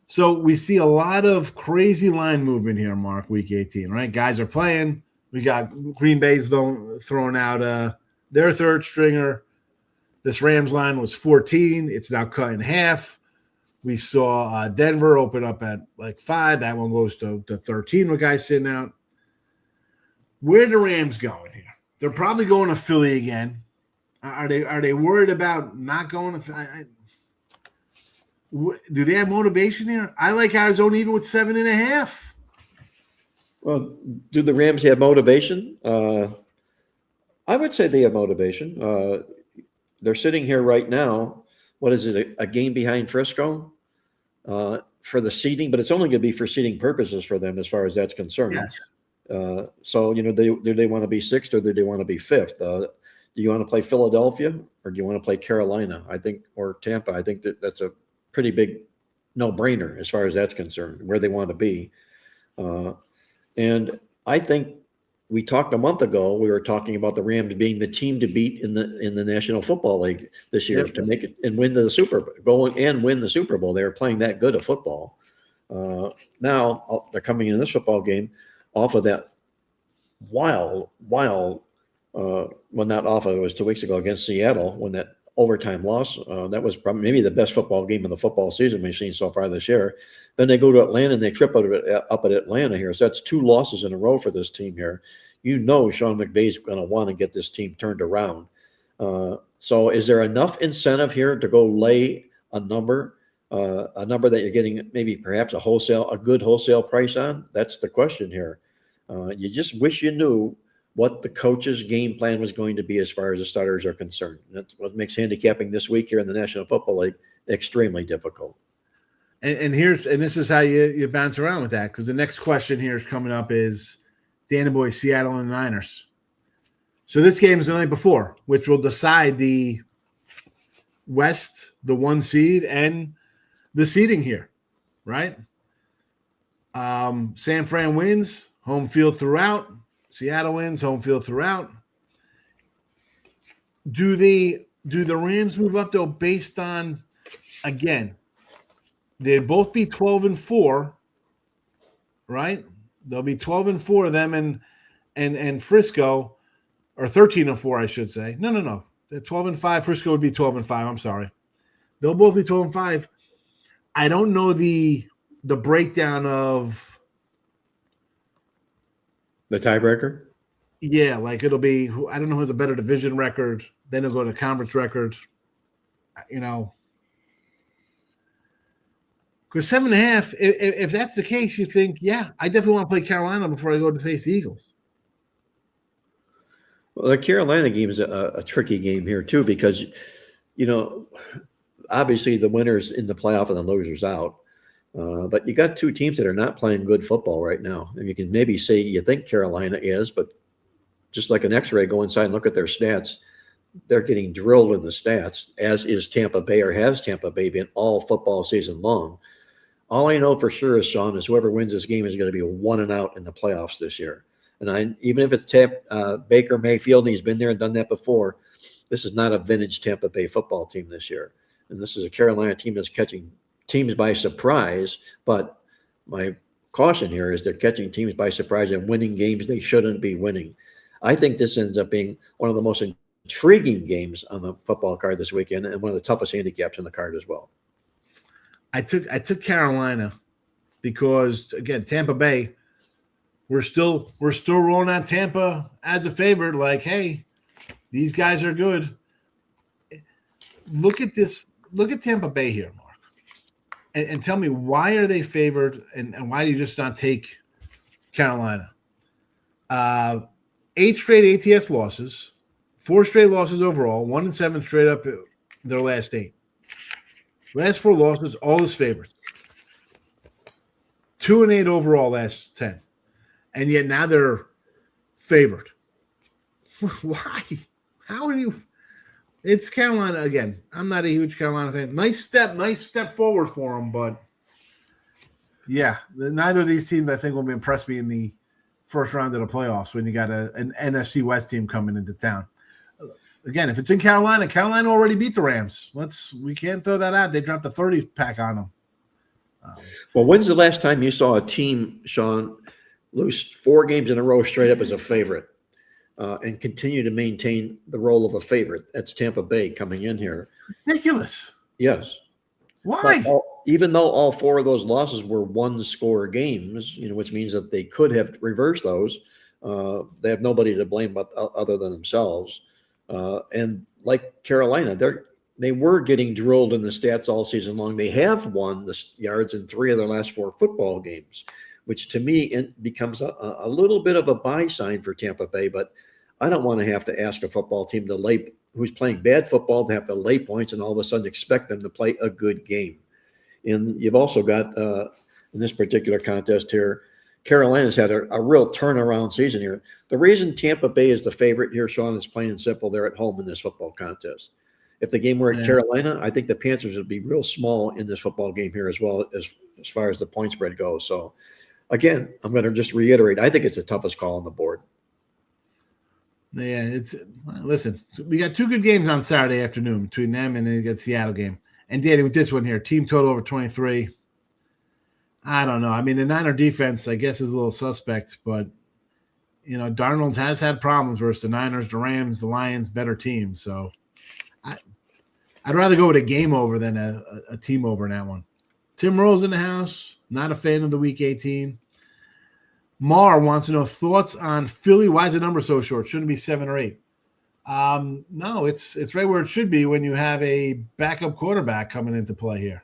So we see a lot of crazy line movement here, Mark, week 18, right? Guys are playing. We got Green Bay's throwing out their third stringer. This Rams line was 14. It's now cut in half. We saw Denver open up at like 5. That one goes to 13 with guys sitting out. Where are the Rams going here? They're probably going to Philly again. Are they worried about not going to do they have motivation here? I like Arizona even with 7.5. Well, do the Rams have motivation? I would say they have motivation. They're sitting here right now. What is it? A game behind Frisco for the seeding, but it's only going to be for seeding purposes for them as far as that's concerned. Yes. So, do they want to be 6th or do they want to be 5th? Do you want to play Philadelphia or do you want to play Carolina? I think, or Tampa. I think that's a pretty big no-brainer as far as that's concerned, where they want to be. And I think we talked a month ago. We were talking about the Rams being the team to beat in the National Football League this year to make it and win the Super Bowl. Win the Super Bowl. They were playing that good of football. Now they're coming in this football game off of that wild. Well, not off of it was 2 weeks ago against Seattle when that overtime loss. That was probably maybe the best football game of the football season we've seen so far this year. Then they go to Atlanta and they trip up at Atlanta here. So that's 2 losses in a row for this team here. Sean McVay's going to want to get this team turned around. So is there enough incentive here to go lay a number that you're getting maybe perhaps a good wholesale price on? That's the question here. You just wish you knew what the coach's game plan was going to be as far as the starters are concerned. That's what makes handicapping this week here in the National Football League extremely difficult. And this is how you bounce around with that, because the next question here is coming up is Danny Boy, Seattle and the Niners. So this game is the night before, which will decide the West, the 1 seed, and the seeding here, right? San Fran wins, home field throughout. Seattle wins, home field throughout. Do the Rams move up though based on, again, they'd both be 12-4, right? They'll be 12-4 them and Frisco, or 13-4, I should say. No. They're 12-5. Frisco would be 12-5. I'm sorry. They'll both be 12-5. I don't know the breakdown of the tiebreaker. Yeah, like it'll be, I don't know who has a better division record. Then it'll go to conference record. Because 7.5, if that's the case, you think, yeah, I definitely want to play Carolina before I go to face the Eagles. Well, the Carolina game is a tricky game here too, because, obviously the winner's in the playoff and the loser's out. But you got 2 teams that are not playing good football right now. And you can maybe say you think Carolina is, but just like an X-ray, go inside and look at their stats. They're getting drilled in the stats, as is Tampa Bay, or has Tampa Bay been all football season long. All I know for sure is, Sean, is whoever wins this game is going to be a 1-and-out in the playoffs this year. And even if it's Baker Mayfield, and he's been there and done that before, this is not a vintage Tampa Bay football team this year. And this is a Carolina team that's catching teams by surprise. But my caution here is they're catching teams by surprise and winning games they shouldn't be winning. I think this ends up being one of the most intriguing games on the football card this weekend, and one of the toughest handicaps on the card as well. I took Carolina because, again, Tampa Bay, we're still rolling out Tampa as a favorite. Like, hey, these guys are good. Look at this. Look at Tampa Bay here, Mark, and tell me, why are they favored, and why do you just not take Carolina? 8 straight ATS losses, 4 straight losses overall, 1-7 straight up their last 8. Last 4 losses, all as favorites. 2-8 overall last 10. And yet now they're favored. Why? How are you? It's Carolina again. I'm not a huge Carolina fan. Nice step forward for them, but yeah, neither of these teams I think will impress me in the first round of the playoffs when you got an NFC West team coming into town. Again, if it's in Carolina, Carolina already beat the Rams. We can't throw that out. They dropped the 30 pack on them. Well, when's the last time you saw a team, Sean, lose 4 games in a row straight up as a favorite and continue to maintain the role of a favorite? That's Tampa Bay coming in here. Ridiculous. Yes. Why? Even though all 4 of those losses were 1-score games, which means that they could have reversed those, they have nobody to blame but other than themselves. And like Carolina, they were getting drilled in the stats all season long. They have won the yards in 3 of their last 4 football games, which to me becomes a little bit of a buy sign for Tampa Bay. But I don't want to have to ask a football team who's playing bad football to have to lay points and all of a sudden expect them to play a good game. And you've also got, in this particular contest here, Carolina's had a real turnaround season here. The reason Tampa Bay is the favorite here, Sean, is plain and simple. They're at home in this football contest. If the game were at Carolina, I think the Panthers would be real small in this football game here as well, as far as the point spread goes. So, again, I'm going to just reiterate, I think it's the toughest call on the board. Yeah, listen, we got 2 good games on Saturday afternoon between them and the Seattle game. And Danny, with this one here, team total over 23. I don't know. I mean, the Niner defense, I guess, is a little suspect, but, Darnold has had problems versus the Niners, the Rams, the Lions, better teams. So I'd rather go with a game over than a team over in that one. Tim Rose in the house, not a fan of the Week 18. Mar wants to know thoughts on Philly. Why is the number so short? Shouldn't it be 7 or 8? No, it's right where it should be when you have a backup quarterback coming into play here.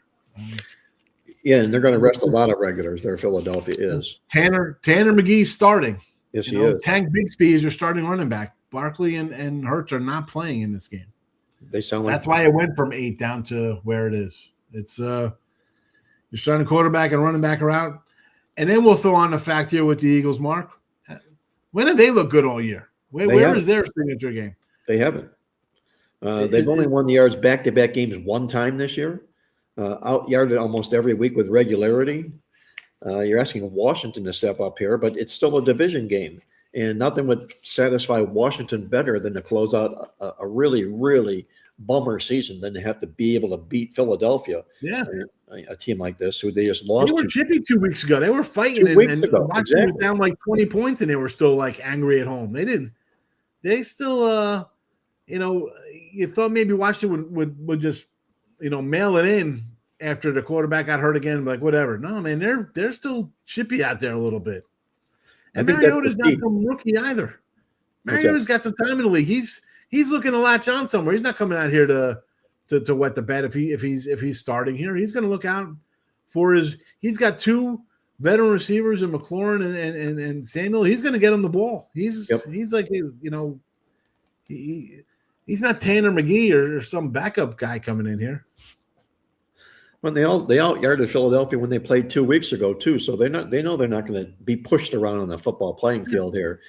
Yeah, and they're going to rest a lot of regulars there. Philadelphia is. Tanner McGee's starting. Yes, he is. Tank Bigsby is your starting running back. Barkley and Hurts are not playing in this game. They sound like that's why it went from 8 down to where it is. It's Your starting quarterback and running back are out. And then we'll throw on the fact here with the Eagles, Mark. When did they look good all year? Where is their signature game? They haven't. They've only won the yards back-to-back games one time this year. Out-yarded almost every week with regularity. You're asking Washington to step up here, but it's still a division game. And nothing would satisfy Washington better than to close out a really, really bummer season than to have to be able to beat Philadelphia. Yeah. A team like this who they just lost. They were chippy 2 weeks ago. They were fighting and Washington was down like 20 points and they were still like angry at home. They still you thought maybe Washington would just mail it in after the quarterback got hurt again, like whatever. No, man, they're still chippy out there a little bit. And Mariota's not some rookie either. Mariota's got some time in the league. He's looking to latch on somewhere. He's not coming out here to wet the bed if he's starting here. He's going to look out for he's got 2 veteran receivers in McLaurin and Samuel. He's going to get him the ball. He's like he's not Tanner McGee or some backup guy coming in here. Well, they out-yarded Philadelphia when they played 2 weeks ago too, so they know they're not going to be pushed around on the football playing field here.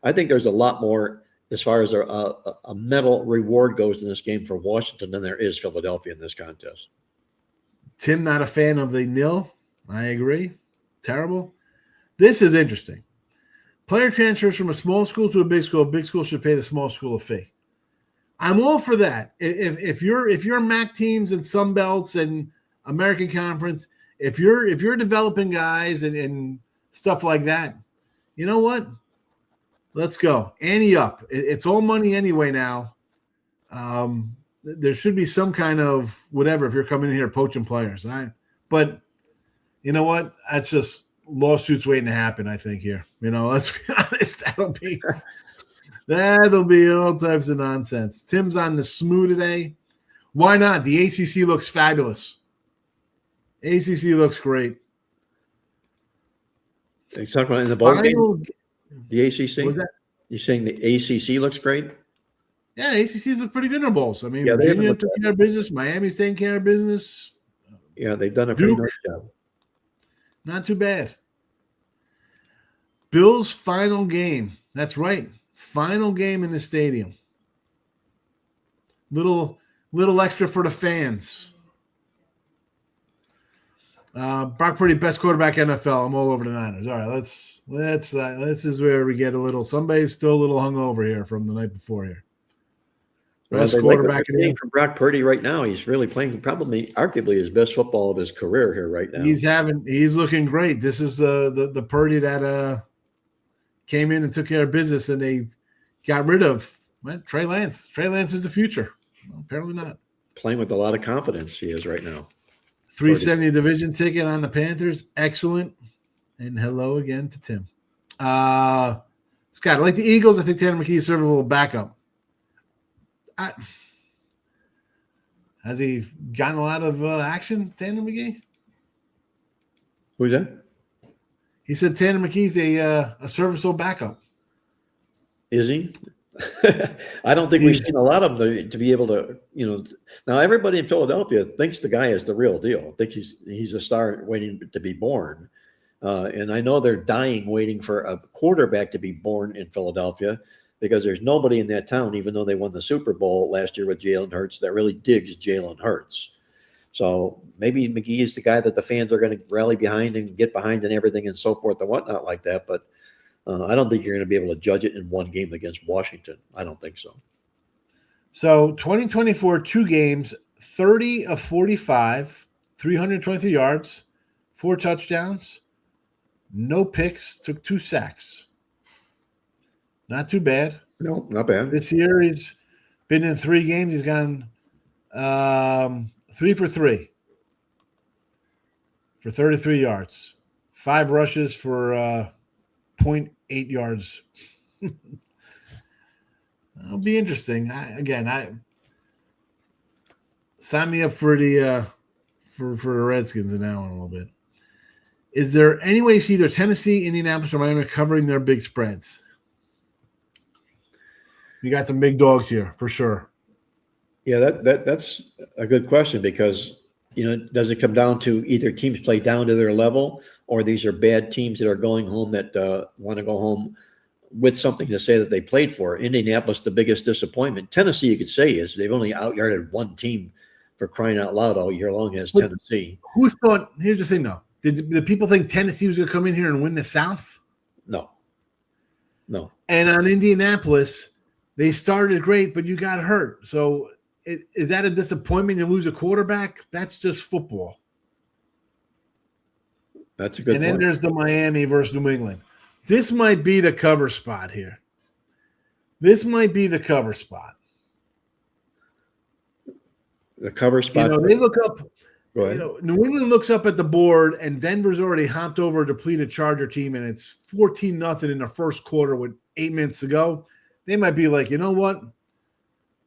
I think there's a lot more as far as a medal reward goes in this game for Washington than there is Philadelphia in this contest. Tim, not a fan of the nil. I agree. Terrible. This is interesting. Player transfers from a small school to a big school should pay the small school a fee. I'm all for that. If you're MAC teams and Sun Belts and American Conference, if you're developing guys and stuff like that, you know what? Let's go. Ante up. It's all money anyway now. There should be some kind of whatever if you're coming in here poaching players. But you know what? That's just lawsuits waiting to happen, I think, here. Let's be honest. That'll be all types of nonsense. Tim's on the smooth today. Why not? The ACC looks fabulous. ACC looks great. Are you talking about in the bowl game? The ACC? What was that? You're saying the ACC looks great? Yeah, ACC's look pretty good in their bowls. Virginia took care of business. Miami's taking care of business. Yeah, they've done a pretty nice job. Not too bad. Bills' final game. That's right. Final game in the stadium. Little extra for the fans. Brock Purdy, best quarterback NFL. I'm all over the Niners. All right, let's this is where we get a little. Somebody's still a little hungover here from the night before here. Best quarterback in the game from Brock Purdy right now. He's really playing probably arguably his best football of his career here right now. He's looking great. This is the Purdy that came in and took care of business, and they got rid of Trey Lance. Trey Lance is the future. Well, apparently not. Playing with a lot of confidence he is right now. 370 division ticket on the Panthers. Excellent. And hello again to Tim. Scott, I like the Eagles. I think Tanner McKee is serviceable backup. Has he gotten a lot of action, Tanner McKee? Who's that? He said Tanner McKee's a serviceable backup. Is he? I don't think we've seen a lot of them to be able to, now everybody in Philadelphia thinks the guy is the real deal. Thinks he's a star waiting to be born. And I know they're dying waiting for a quarterback to be born in Philadelphia because there's nobody in that town, even though they won the Super Bowl last year with Jalen Hurts, that really digs Jalen Hurts. So maybe McGee is the guy that the fans are going to rally behind and get behind and everything and so forth and whatnot like that. But I don't think you're going to be able to judge it in one game against Washington. I don't think so. So 2024, 2 games, 30 of 45, 323 yards, 4 touchdowns, no picks, took 2 sacks. Not too bad. No, not bad. This year he's been in 3 games. He's gone 3 for 3 for 33 yards, 5 rushes for 0.8 yards. It'll be interesting. Sign me up for the for the Redskins in that one a little bit. Is there any way you see either Tennessee, Indianapolis, or Miami covering their big spreads? You got some big dogs here for sure. Yeah, that's a good question because does it come down to either teams play down to their level, or these are bad teams that are going home that want to go home with something to say that they played for? Indianapolis, the biggest disappointment. Tennessee, you could say, is they've only out-yarded one team for crying out loud all year long as Tennessee. Who thought? Here's the thing, though. Did people think Tennessee was going to come in here and win the South? No. And on Indianapolis, they started great, but you got hurt. So is that a disappointment? You lose a quarterback? That's just football. That's a good point. And then there's the Miami versus New England. This might be the cover spot here. The cover spot. They look up. Go ahead. New England looks up at the board, and Denver's already hopped over a depleted Charger team, and it's 14-0 in the first quarter with 8 minutes to go. They might be like, you know what?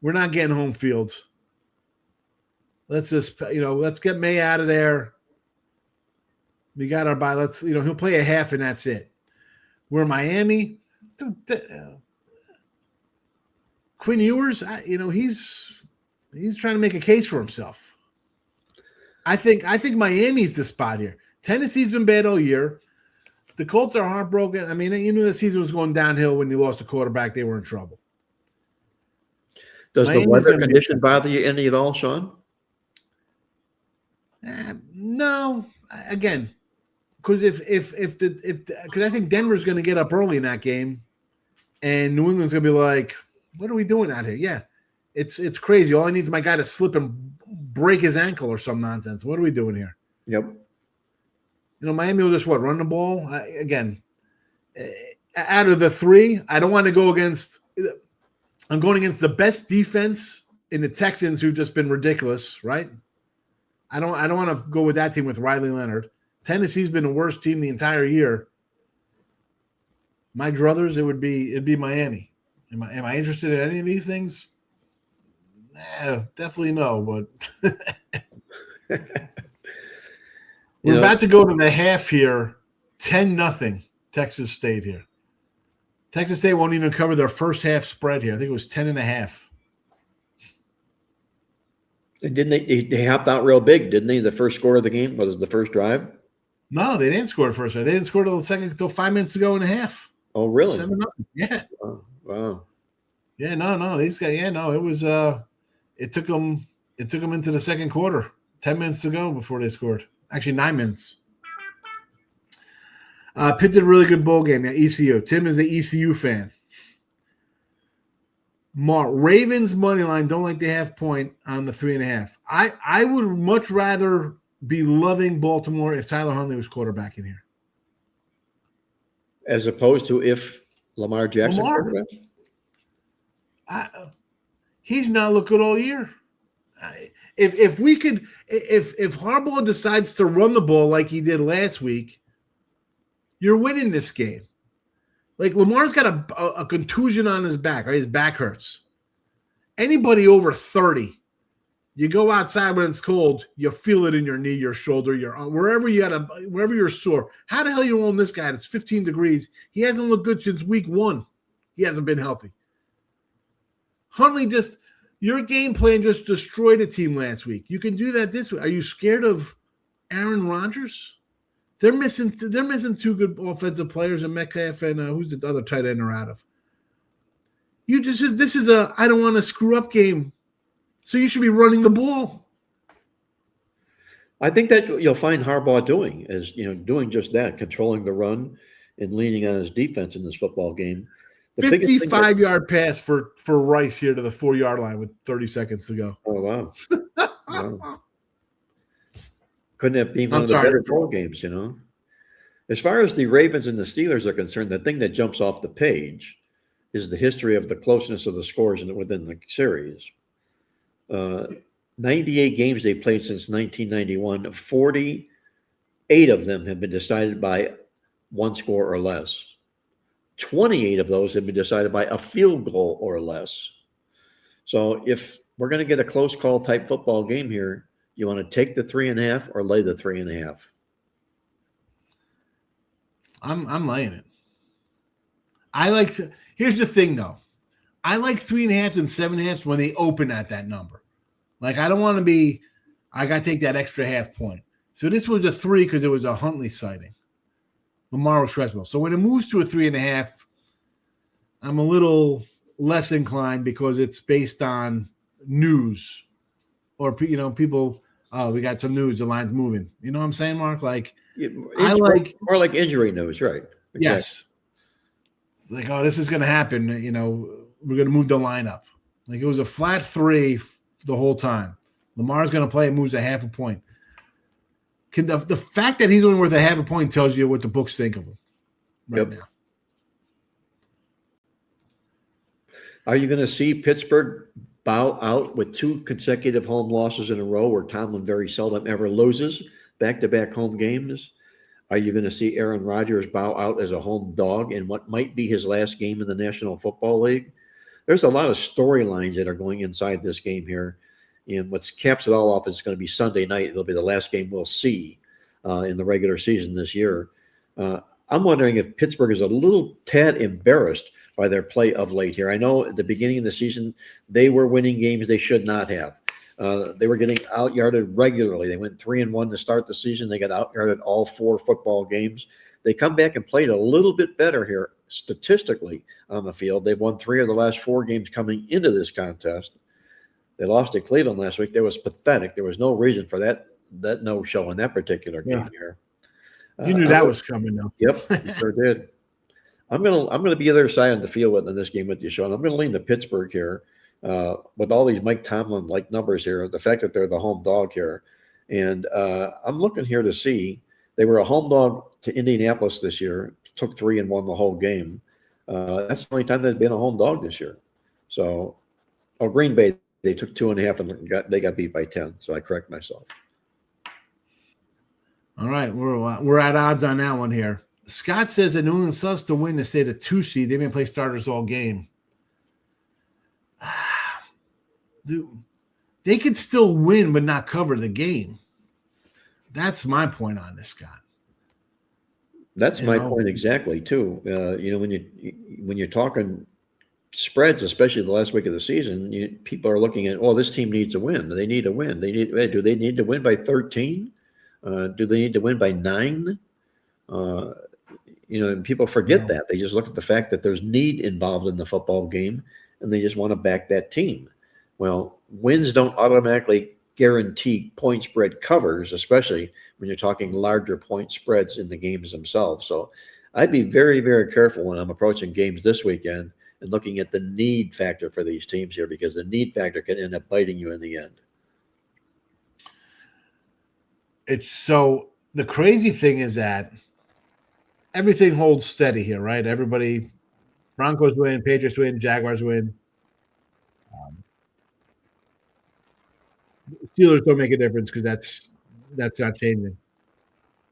We're not getting home field. Let's just, let's get May out of there. We got our bye. He'll play a half, and that's it. We're Miami. Quinn Ewers, he's trying to make a case for himself. I think Miami's the spot here. Tennessee's been bad all year. The Colts are heartbroken. I mean, you knew the season was going downhill when you lost a quarterback. They were in trouble. Does the weather condition bother you any at all, Sean? No. Again, because because I think Denver's going to get up early in that game, and New England's going to be like, "What are we doing out here?" Yeah, it's crazy. All I need is my guy to slip and break his ankle or some nonsense. What are we doing here? Yep. Miami will just run the ball again. Out of the three, I don't want to go against. I'm going against the best defense in the Texans, who've just been ridiculous, right? I don't want to go with that team with Riley Leonard. Tennessee's been the worst team the entire year. My druthers, it'd be Miami. Am I interested in any of these things? Definitely no, but we're about to go to the half here. 10-0 Texas State here. Texas State won't even cover their first half spread here. I think it was 10.5. And didn't they hopped out real big, didn't they? The first score of the game was the first drive. No, they didn't score the first drive. They didn't score till 5 minutes to go in a half. Oh, really? 7-0. Yeah. Wow. Yeah, no. These guys, it was it took them into the second quarter. 10 minutes to go before they scored. Actually, 9 minutes. Pitt did a really good bowl game. Yeah, ECU. Tim is an ECU fan. Marc, Ravens money line, don't like the half point on the 3.5. I would much rather be loving Baltimore if Tyler Huntley was quarterback in here. As opposed to if Lamar Jackson quarterback? He's not looked good all year. If Harbaugh decides to run the ball like he did last week, you're winning this game. Like Lamar's got a contusion on his back, right? His back hurts. Anybody over 30, you go outside when it's cold, you feel it in your knee, your shoulder, your arm, wherever you're sore. How the hell you rolling this guy? It's 15 degrees. He hasn't looked good since week 1. He hasn't been healthy. Huntley your game plan just destroyed a team last week. You can do that this week. Are you scared of Aaron Rodgers? They're missing 2 good offensive players in Metcalf and who's the other tight end they're out of. This is a I don't want to screw up game, so you should be running the ball. I think that you'll find Harbaugh doing doing just that, controlling the run and leaning on his defense in this football game. 55-yard pass for Rice here to the 4-yard line with 30 seconds to go. Oh wow! Wow. Couldn't it be one of the better bowl games, As far as the Ravens and the Steelers are concerned, the thing that jumps off the page is the history of the closeness of the scores within the series. 98 games they played since 1991. 48 of them have been decided by 1 score or less. 28 of those have been decided by a field goal or less. So if we're going to get a close call type football game here, you want to take the 3.5 or lay the 3.5? I'm laying it. Here's the thing though. I like 3.5s and 7.5s when they open at that number. Like I don't want to be I got to take that extra half point. So this was a 3 because it was a Huntley sighting. Lamar Creswell. So when it moves to a 3.5, I'm a little less inclined because it's based on news or people. Oh, we got some news. The line's moving. You know what I'm saying, Mark? Like I like more like injury news, right? Exactly. Yes. It's like, oh, this is going to happen. We're going to move the line up. Like it was a flat 3 the whole time. Lamar's going to play. It moves a half a point. The fact that he's only worth a half a point tells you what the books think of him right now. Are you going to see Pittsburgh bow out with 2 consecutive home losses in a row where Tomlin very seldom ever loses back-to-back home games? Are you going to see Aaron Rodgers bow out as a home dog in what might be his last game in the National Football League? There's a lot of storylines that are going inside this game here. And what caps it all off is going to be Sunday night. It'll be the last game we'll see in the regular season this year. I'm wondering if Pittsburgh is a little tad embarrassed by their play of late here. I know at the beginning of the season, they were winning games they should not have. They were getting out-yarded regularly. They went 3-1 to start the season. They got out-yarded all 4 football games. They come back and played a little bit better here statistically on the field. They've won 3 of the last 4 games coming into this contest. They lost to Cleveland last week. That was pathetic. There was no reason for that no-show in that particular game here. You knew that was coming, though. Yep, you sure did. I'm gonna be the other side of the field in this game with you, Sean. I'm gonna lean to Pittsburgh here with all these Mike Tomlin like numbers here. The fact that they're the home dog here, and I'm looking here to see they were a home dog to Indianapolis this year. Took 3 and won the whole game. That's the only time they've been a home dog this year. So, Green Bay. They took 2.5 and they got beat by 10. So I correct myself. All right, we're at odds on that one here. Scott says that New England Suns to win to stay the 2 seed. They've been playing starters all game. Dude, they could still win but not cover the game. That's my point on this, Scott. That's my point exactly too. When you're talking spreads, especially the last week of the season, people are looking at, this team needs a win. They need a win. Do they need to win by 13? Do they need to win by 9? And people forget that. They just look at the fact that there's need involved in the football game, and they just want to back that team. Well, wins don't automatically guarantee point spread covers, especially when you're talking larger point spreads in the games themselves. So I'd be very, very careful when I'm approaching games this weekend and looking at the need factor for these teams here, because the need factor can end up biting you in the end. The crazy thing is that everything holds steady here, right? Everybody, Broncos win, Patriots win, Jaguars win. Steelers don't make a difference because that's not changing.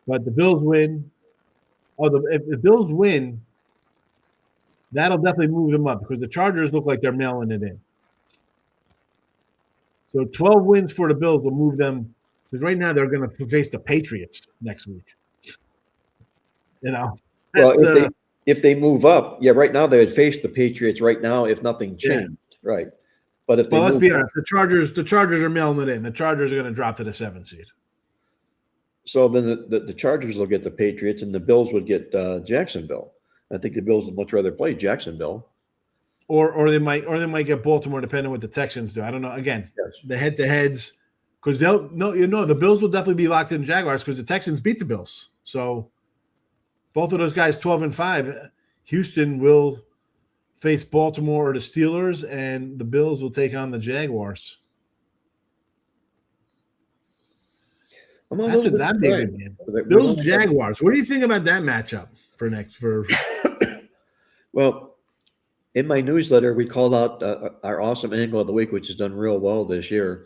But the Bills win. If the Bills win, that'll definitely move them up because the Chargers look like they're mailing it in. So 12 wins for the Bills will move them because right now they're going to face the Patriots next week. Well, if they move up, right now they would face the Patriots right now if nothing changed, right? But let's be honest, the Chargers are mailing it in. The Chargers are going to drop to the 7th seed. So then the Chargers will get the Patriots, and the Bills would get Jacksonville. I think the Bills would much rather play Jacksonville, or they might get Baltimore, depending on what the Texans do. I don't know. Again, the head-to-heads, because the Bills will definitely be locked in Jaguars because the Texans beat the Bills. So both of those guys 12-5. Houston will face Baltimore or the Steelers, and the Bills will take on the Jaguars. That'd be a good game. Bills Jaguars. What do you think about that matchup for? Well, in my newsletter, we called out our awesome angle of the week, which has done real well this year,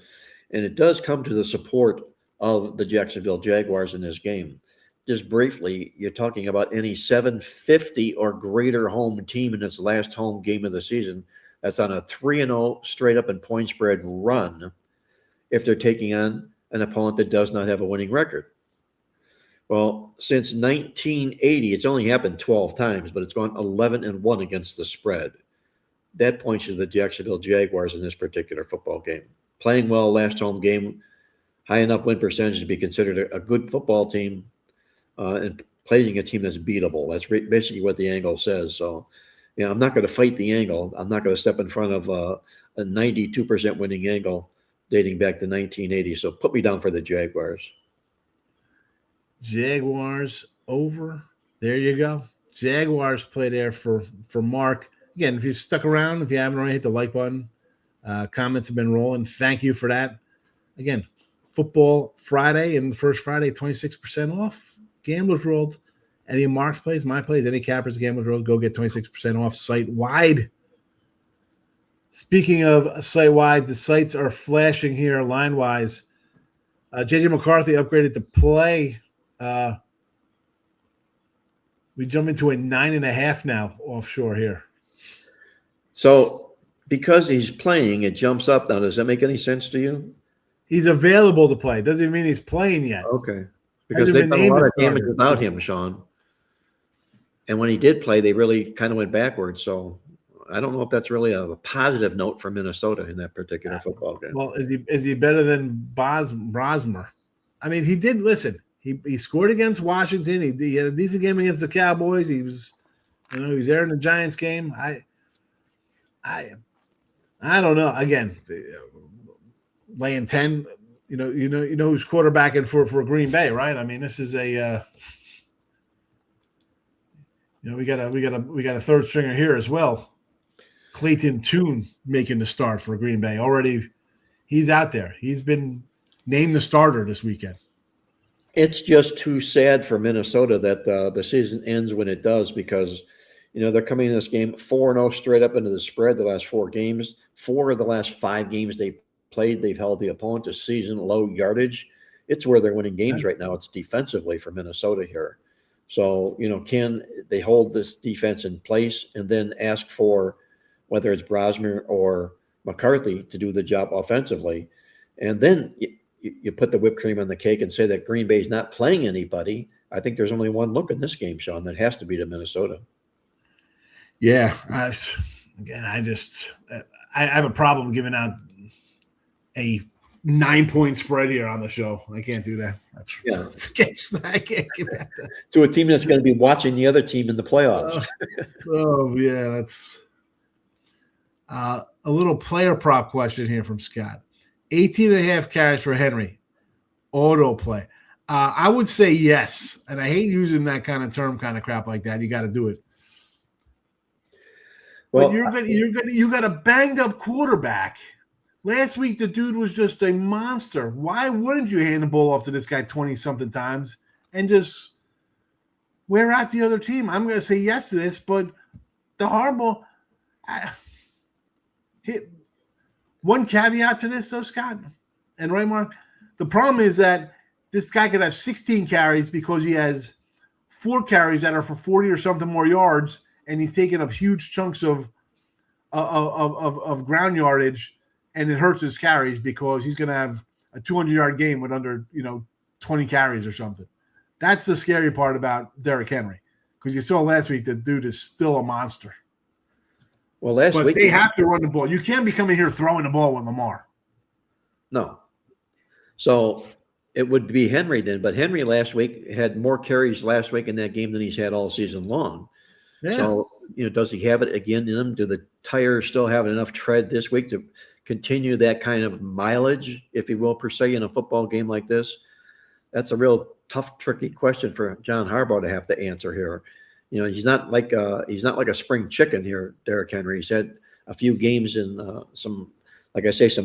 and it does come to the support of the Jacksonville Jaguars in this game. Just briefly, you're talking about any 750 or greater home team in its last home game of the season that's on a 3-0 straight up and point spread run if they're taking on an opponent that does not have a winning record. Well, since 1980, it's only happened 12 times, but it's gone 11-1 against the spread. That points to the Jacksonville Jaguars in this particular football game. Playing well last home game, high enough win percentage to be considered a good football team and playing a team that's beatable. That's basically what the angle says. So, I'm not going to fight the angle. I'm not going to step in front of a 92% winning angle dating back to 1980. So put me down for the Jaguars. Jaguars over. There you go. Jaguars play there for Mark. Again, if you stuck around, if you haven't already, hit the like button. Comments have been rolling. Thank you for that. Again, Football Friday and the first Friday, 26% off. Gamblers World. Any of Mark's plays, my plays, any cappers, Gamblers World, go get 26% off site-wide. Speaking of site-wide, the sites are flashing here line-wise. J.J. McCarthy upgraded to play. We jump into a 9.5 now offshore here. So because he's playing, it jumps up now. Does that make any sense to you? He's available to play. Doesn't mean he's playing yet. Okay. Because they've done a lot of damage without him, Sean. And when he did play, they really kind of went backwards. So I don't know if that's really a positive note for Minnesota in that particular football game. Well, is he better than Brosmer? I mean, he did listen. He scored against Washington. He had a decent game against the Cowboys. He was there in the Giants game. I don't know. Again, laying 10. You know who's quarterbacking for Green Bay, right? I mean, this is a we got a third stringer here as well. Clayton Tune making the start for Green Bay already. He's out there. He's been named the starter this weekend. It's just too sad for Minnesota that the season ends when it does because, they're coming in this game 4-0 straight up into the spread the last 4 games. 4 of the last 5 games they played, they've held the opponent to season low yardage. It's where they're winning games right now. It's defensively for Minnesota here. So, can they hold this defense in place and then ask for whether it's Brosmer or McCarthy to do the job offensively? And then you put the whipped cream on the cake and say that Green Bay is not playing anybody. I think there's only one look in this game, Sean, that has to be to Minnesota. Yeah. I have a problem giving out a 9-point spread here on the show. I can't do that. I can't give that. To a team that's going to be watching the other team in the playoffs. Yeah. That's a little player prop question here from Scott. 18.5 carries for Henry. Auto play. I would say yes. And I hate using that kind of term, kind of crap like that. You got to do it. Well, but you got a banged up quarterback. Last week, the dude was just a monster. Why wouldn't you hand the ball off to this guy 20-something times and just wear out the other team? I'm going to say yes to this, but the Harbaugh one caveat to this, though, Scott, and right, Mark, the problem is that this guy could have 16 carries because he has 4 carries that are for 40 or something more yards, and he's taking up huge chunks of ground yardage, and it hurts his carries because he's going to have a 200-yard game with under 20 carries or something. That's the scary part about Derrick Henry because you saw last week the dude is still a monster. Well, last week they have to run the ball. You can't be coming here throwing the ball with Lamar. No. So it would be Henry then, but Henry last week had more carries last week in that game than he's had all season long. Yeah. So, does he have it again in him? Do the tires still have enough tread this week to continue that kind of mileage, if you will, per se, in a football game like this? That's a real tough, tricky question for John Harbaugh to have to answer here. He's not like a spring chicken here, Derrick Henry. He's had a few games and some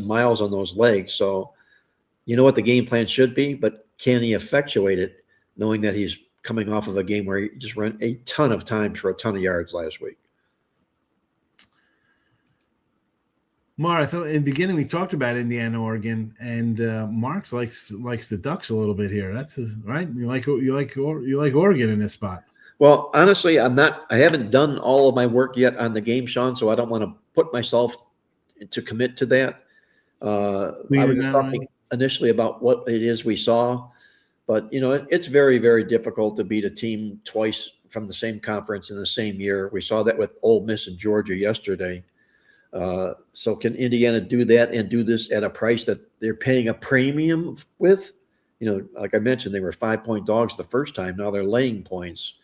miles on those legs. So you know what the game plan should be, but can he effectuate it knowing that he's coming off of a game where he just ran a ton of times for a ton of yards last week? Mark, I thought in the beginning we talked about Indiana, Oregon, and Mark likes the Ducks a little bit here. That's right. You like Oregon in this spot. Well, honestly, I haven't done all of my work yet on the game, Sean, so I don't want to put myself to commit to that. I was talking initially about what it is we saw, but it's very, very difficult to beat a team twice from the same conference in the same year. We saw that with Ole Miss and Georgia yesterday. So can Indiana do that and do this at a price that they're paying a premium with? Like I mentioned, they were 5-point dogs the first time. Now they're laying points.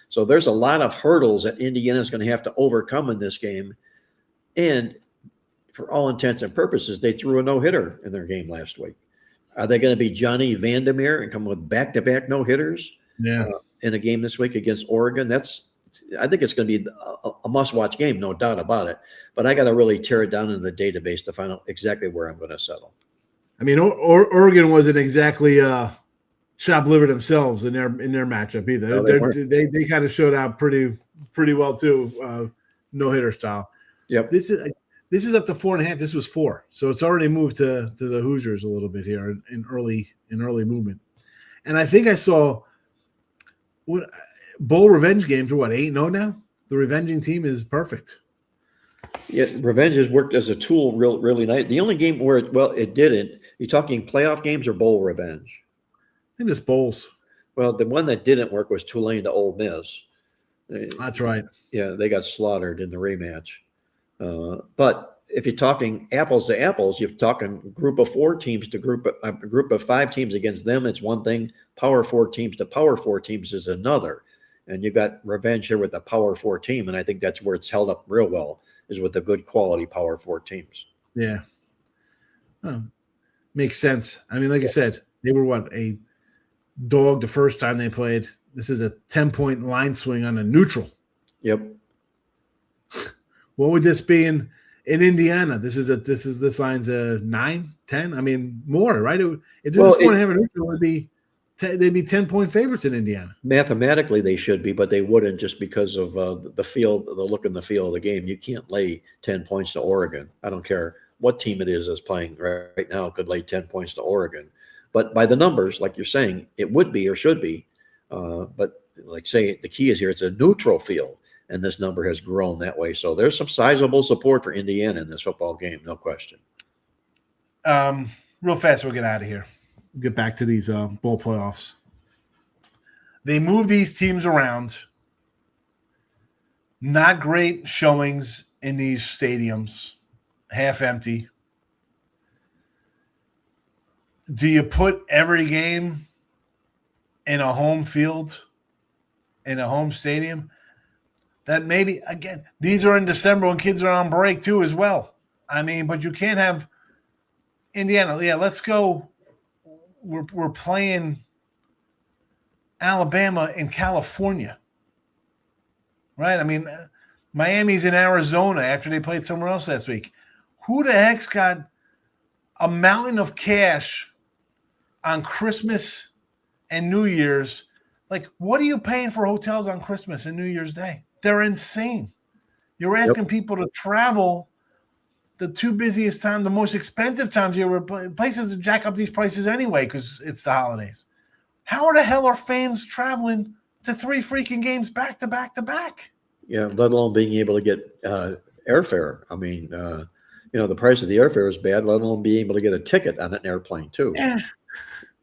So there's a lot of hurdles that Indiana is going to have to overcome in this game. And for all intents and purposes, they threw a no-hitter in their game last week. Are they going to be Johnny Vandermeer and come with back-to-back no-hitters in a game this week against Oregon? I think it's going to be a must-watch game, no doubt about it. But I got to really tear it down in the database to find out exactly where I'm going to settle. I mean, Oregon wasn't exactly shop-liver themselves in their matchup either. No, they kind of showed out pretty well too, no-hitter style. Yep. This is up to 4.5. This was 4, so it's already moved to the Hoosiers a little bit here in early movement. And I think I saw what bowl revenge games are 8-0 now. The revenging team is perfect. Yeah, revenge has worked as a tool really nice. The only game where it didn't. You talking playoff games or bowl revenge? I think it's bowls. Well, the one that didn't work was Tulane to Ole Miss. That's right. Yeah, they got slaughtered in the rematch. But if you're talking apples to apples, you're talking group of 4 teams to group of 5 teams against them. It's one thing. Power 4 teams to power 4 teams is another. And you've got revenge here with the power 4 team, and I think that's where it's held up real well, is with the good quality power 4 teams. Yeah. Makes sense. I mean, like I said, they were a dog the first time they played. This is a 10-point line swing on a neutral. Yep. What would this be in Indiana? This line's a 9, 10. I mean, more, right? If this 4.5 neutral, would be they'd be 10-point favorites in Indiana. Mathematically, they should be, but they wouldn't just because of the field, the look and the feel of the game. You can't lay 10 points to Oregon. I don't care what team it is that's playing right now could lay 10 points to Oregon. But by the numbers, like you're saying, it would be or should be. But like say, the key is here, it's a neutral field, and this number has grown that way. So there's some sizable support for Indiana in this football game, no question. Real fast, we'll get out of here. Get back to these bowl playoffs. They move these teams around. Not great showings in these stadiums. Half empty. Do you put every game in a home field, in a home stadium? That maybe, again, these are in December when kids are on break too as well. I mean, but you can't have Indiana. Yeah, let's go. We're playing Alabama in California, right? I mean, Miami's in Arizona after they played somewhere else last week. Who the heck's got a mountain of cash on Christmas and New Year's? Like, what are you paying for hotels on Christmas and New Year's Day? They're insane. You're asking people to travel the 2 busiest times, the most expensive times you were places to jack up these prices anyway because it's the holidays. How the hell are fans traveling to 3 freaking games back to back to back? Yeah, let alone being able to get airfare. I mean, the price of the airfare is bad, let alone being able to get a ticket on an airplane too. Yeah.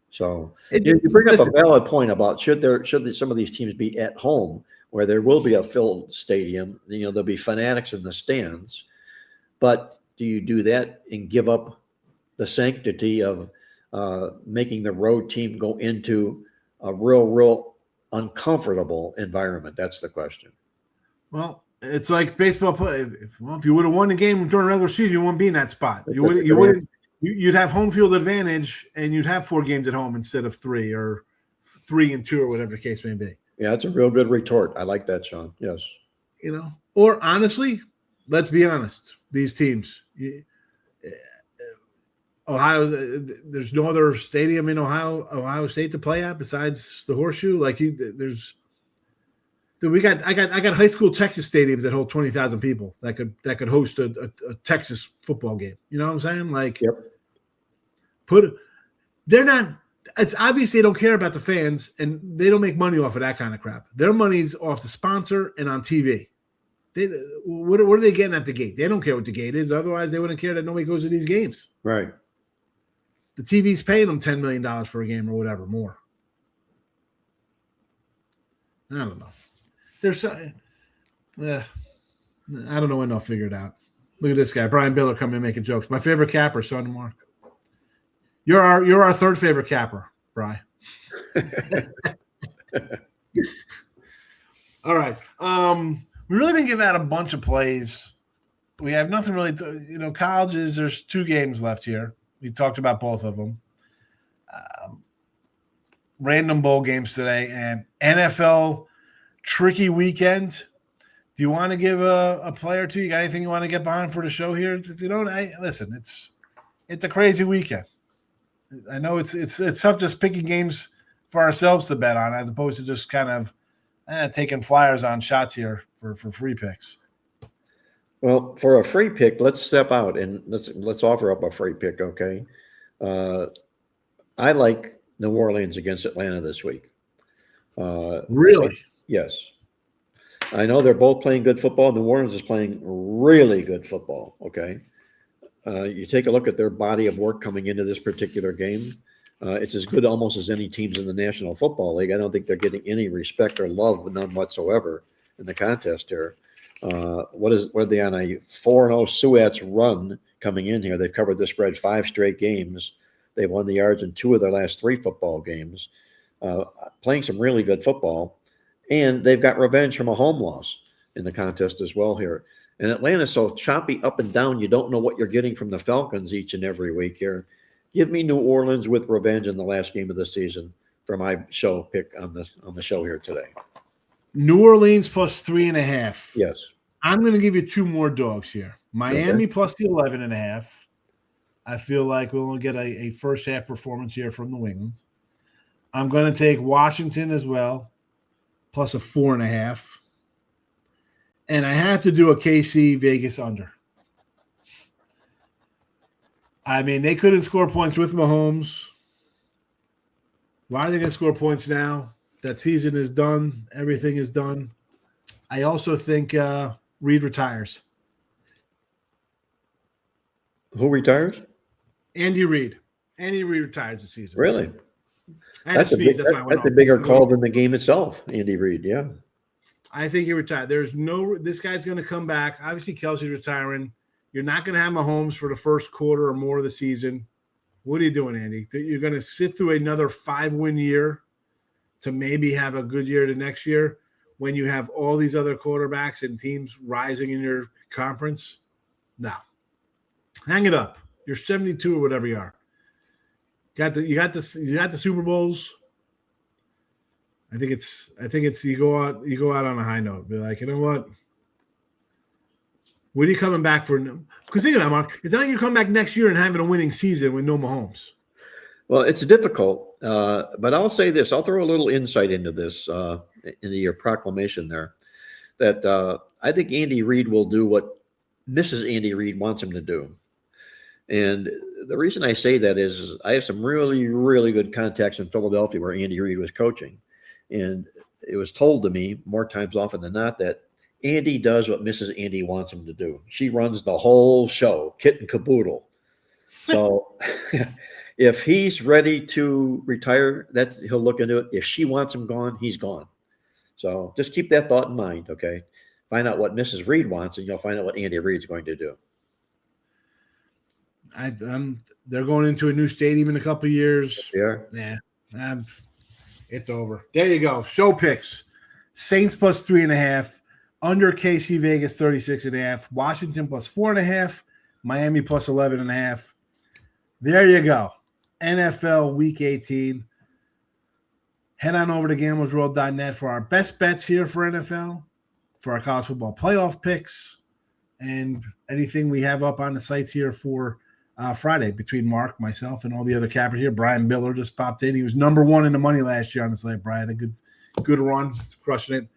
So you bring up a valid point about should some of these teams be at home where there will be a filled stadium. There'll be fanatics in the stands, but do you do that and give up the sanctity of making the road team go into a real uncomfortable environment? That's the question. Well, it's like baseball play. If you would have won the game during regular season, you wouldn't be in that spot. You'd have home field advantage, and you'd have 4 games at home instead of 3 or 3 and 2 or whatever the case may be. Yeah, that's a real good retort. I like that, Sean. Yes. Or honestly, let's be honest. These teams, Ohio, there's no other stadium in Ohio State to play at besides the Horseshoe. Like I got high school Texas stadiums that hold 20,000 people that could host a Texas football game. You know what I'm saying? Like, yep. They're not. It's obvious they don't care about the fans, and they don't make money off of that kind of crap. Their money's off the sponsor and on TV. What are they getting at the gate? They don't care what the gate is. Otherwise, they wouldn't care that nobody goes to these games. Right. The TV's paying them $10 million for a game or whatever more. I don't know. I don't know when they'll figure it out. Look at this guy, Brian Biller, coming in making jokes. My favorite capper, Sean and Marc. You're our third favorite capper, Brian. All right. We really didn't give out a bunch of plays. We have nothing really to, colleges, there's 2 games left here. We talked about both of them. Random bowl games today and NFL tricky weekend. Do you want to give a play or two? You got anything you want to get behind for the show here? If you don't, listen, it's a crazy weekend. I know it's tough just picking games for ourselves to bet on as opposed to just kind of taking flyers on shots here for free picks. Well, for a free pick, let's step out and let's offer up a free pick, okay? I like New Orleans against Atlanta this week. Really? Yes. I know they're both playing good football. New Orleans is playing really good football, okay? You take a look at their body of work coming into this particular game. It's as good almost as any teams in the National Football League. I don't think they're getting any respect or love, none whatsoever, in the contest here. What are they on, a 4-0 Suets run coming in here? They've covered the spread 5 straight games. They've won the yards in 2 of their last 3 football games, playing some really good football. And they've got revenge from a home loss in the contest as well here. And Atlanta's so choppy up and down, you don't know what you're getting from the Falcons each and every week here. Give me New Orleans with revenge in the last game of the season for my show pick on the show here today. New Orleans plus 3.5. Yes. I'm going to give you 2 more dogs here. Miami plus the 11.5. I feel like we'll get a first half performance here from New England. I'm going to take Washington as well, plus a 4.5. And I have to do a KC Vegas under. I mean, they couldn't score points with Mahomes. Why are they going to score points now? That season is done. Everything is done. I also think Reed retires. Who retires? Andy Reid. Andy Reid retires the season. Really? That's a bigger call than the game itself, Andy Reid, yeah. I think he retired. This guy's going to come back. Obviously, Kelsey's retiring. You're not going to have Mahomes for the first quarter or more of the season. What are you doing, Andy? You're going to sit through another 5-win year to maybe have a good year the next year when you have all these other quarterbacks and teams rising in your conference? No. Hang it up. You're 72 or whatever you are. You got the Super Bowls. I think it's you go out on a high note. Be like, you know what? When are you coming back for? Because think about it, Marc. It's not like you're coming back next year and having a winning season with no Mahomes. Well, it's difficult, but I'll say this. I'll throw a little insight into this, into your proclamation there, that I think Andy Reid will do what Mrs. Andy Reid wants him to do. And the reason I say that is I have some really, really good contacts in Philadelphia where Andy Reid was coaching. And it was told to me more times often than not that Andy does what Mrs. Andy wants him to do. She runs the whole show, kit and caboodle. So if he's ready to retire, he'll look into it. If she wants him gone, he's gone. So just keep that thought in mind, okay? Find out what Mrs. Reid wants, and you'll find out what Andy Reid's going to do. They're going into a new stadium in a couple of years. Yeah. It's over. There you go. Show picks. Saints plus 3.5. Under KC Vegas 36.5. Washington plus 4.5. Miami plus 11.5. There you go. NFL Week 18. Head on over to gamblersworld.net for our best bets here for NFL, for our college football playoff picks, and anything we have up on the sites here for Friday between Marc, myself, and all the other cappers here. Brian Biller just popped in. He was number 1 in the money last year on the site. Brian, a good run, crushing it.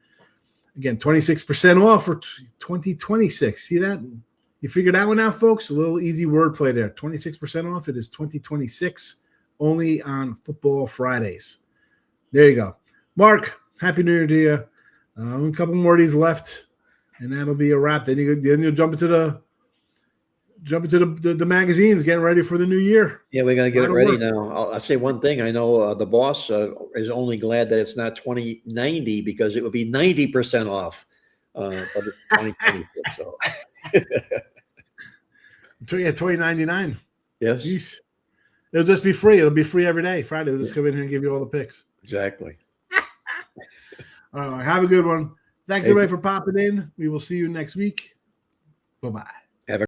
Again, 26% off for 2026. See that? You figured that one out, folks? A little easy wordplay there. 26% off. It is 2026, only on Football Fridays. There you go. Marc, Happy New Year to you. A couple more of these left, and that'll be a wrap. Then you'll jump into the magazines, getting ready for the new year. Yeah, we're going to get it ready now. I'll say one thing. I know the boss is only glad that it's not 2090 because it would be 90% off. But it's 2026. So. $20.99. Yes, Yeesh. It'll just be free. It'll be free every day. Friday, we'll just come in here and give you all the picks. exactly. All right, have a good one. Thanks, Hey. everybody, for popping in. We will see you next week. Bye-bye.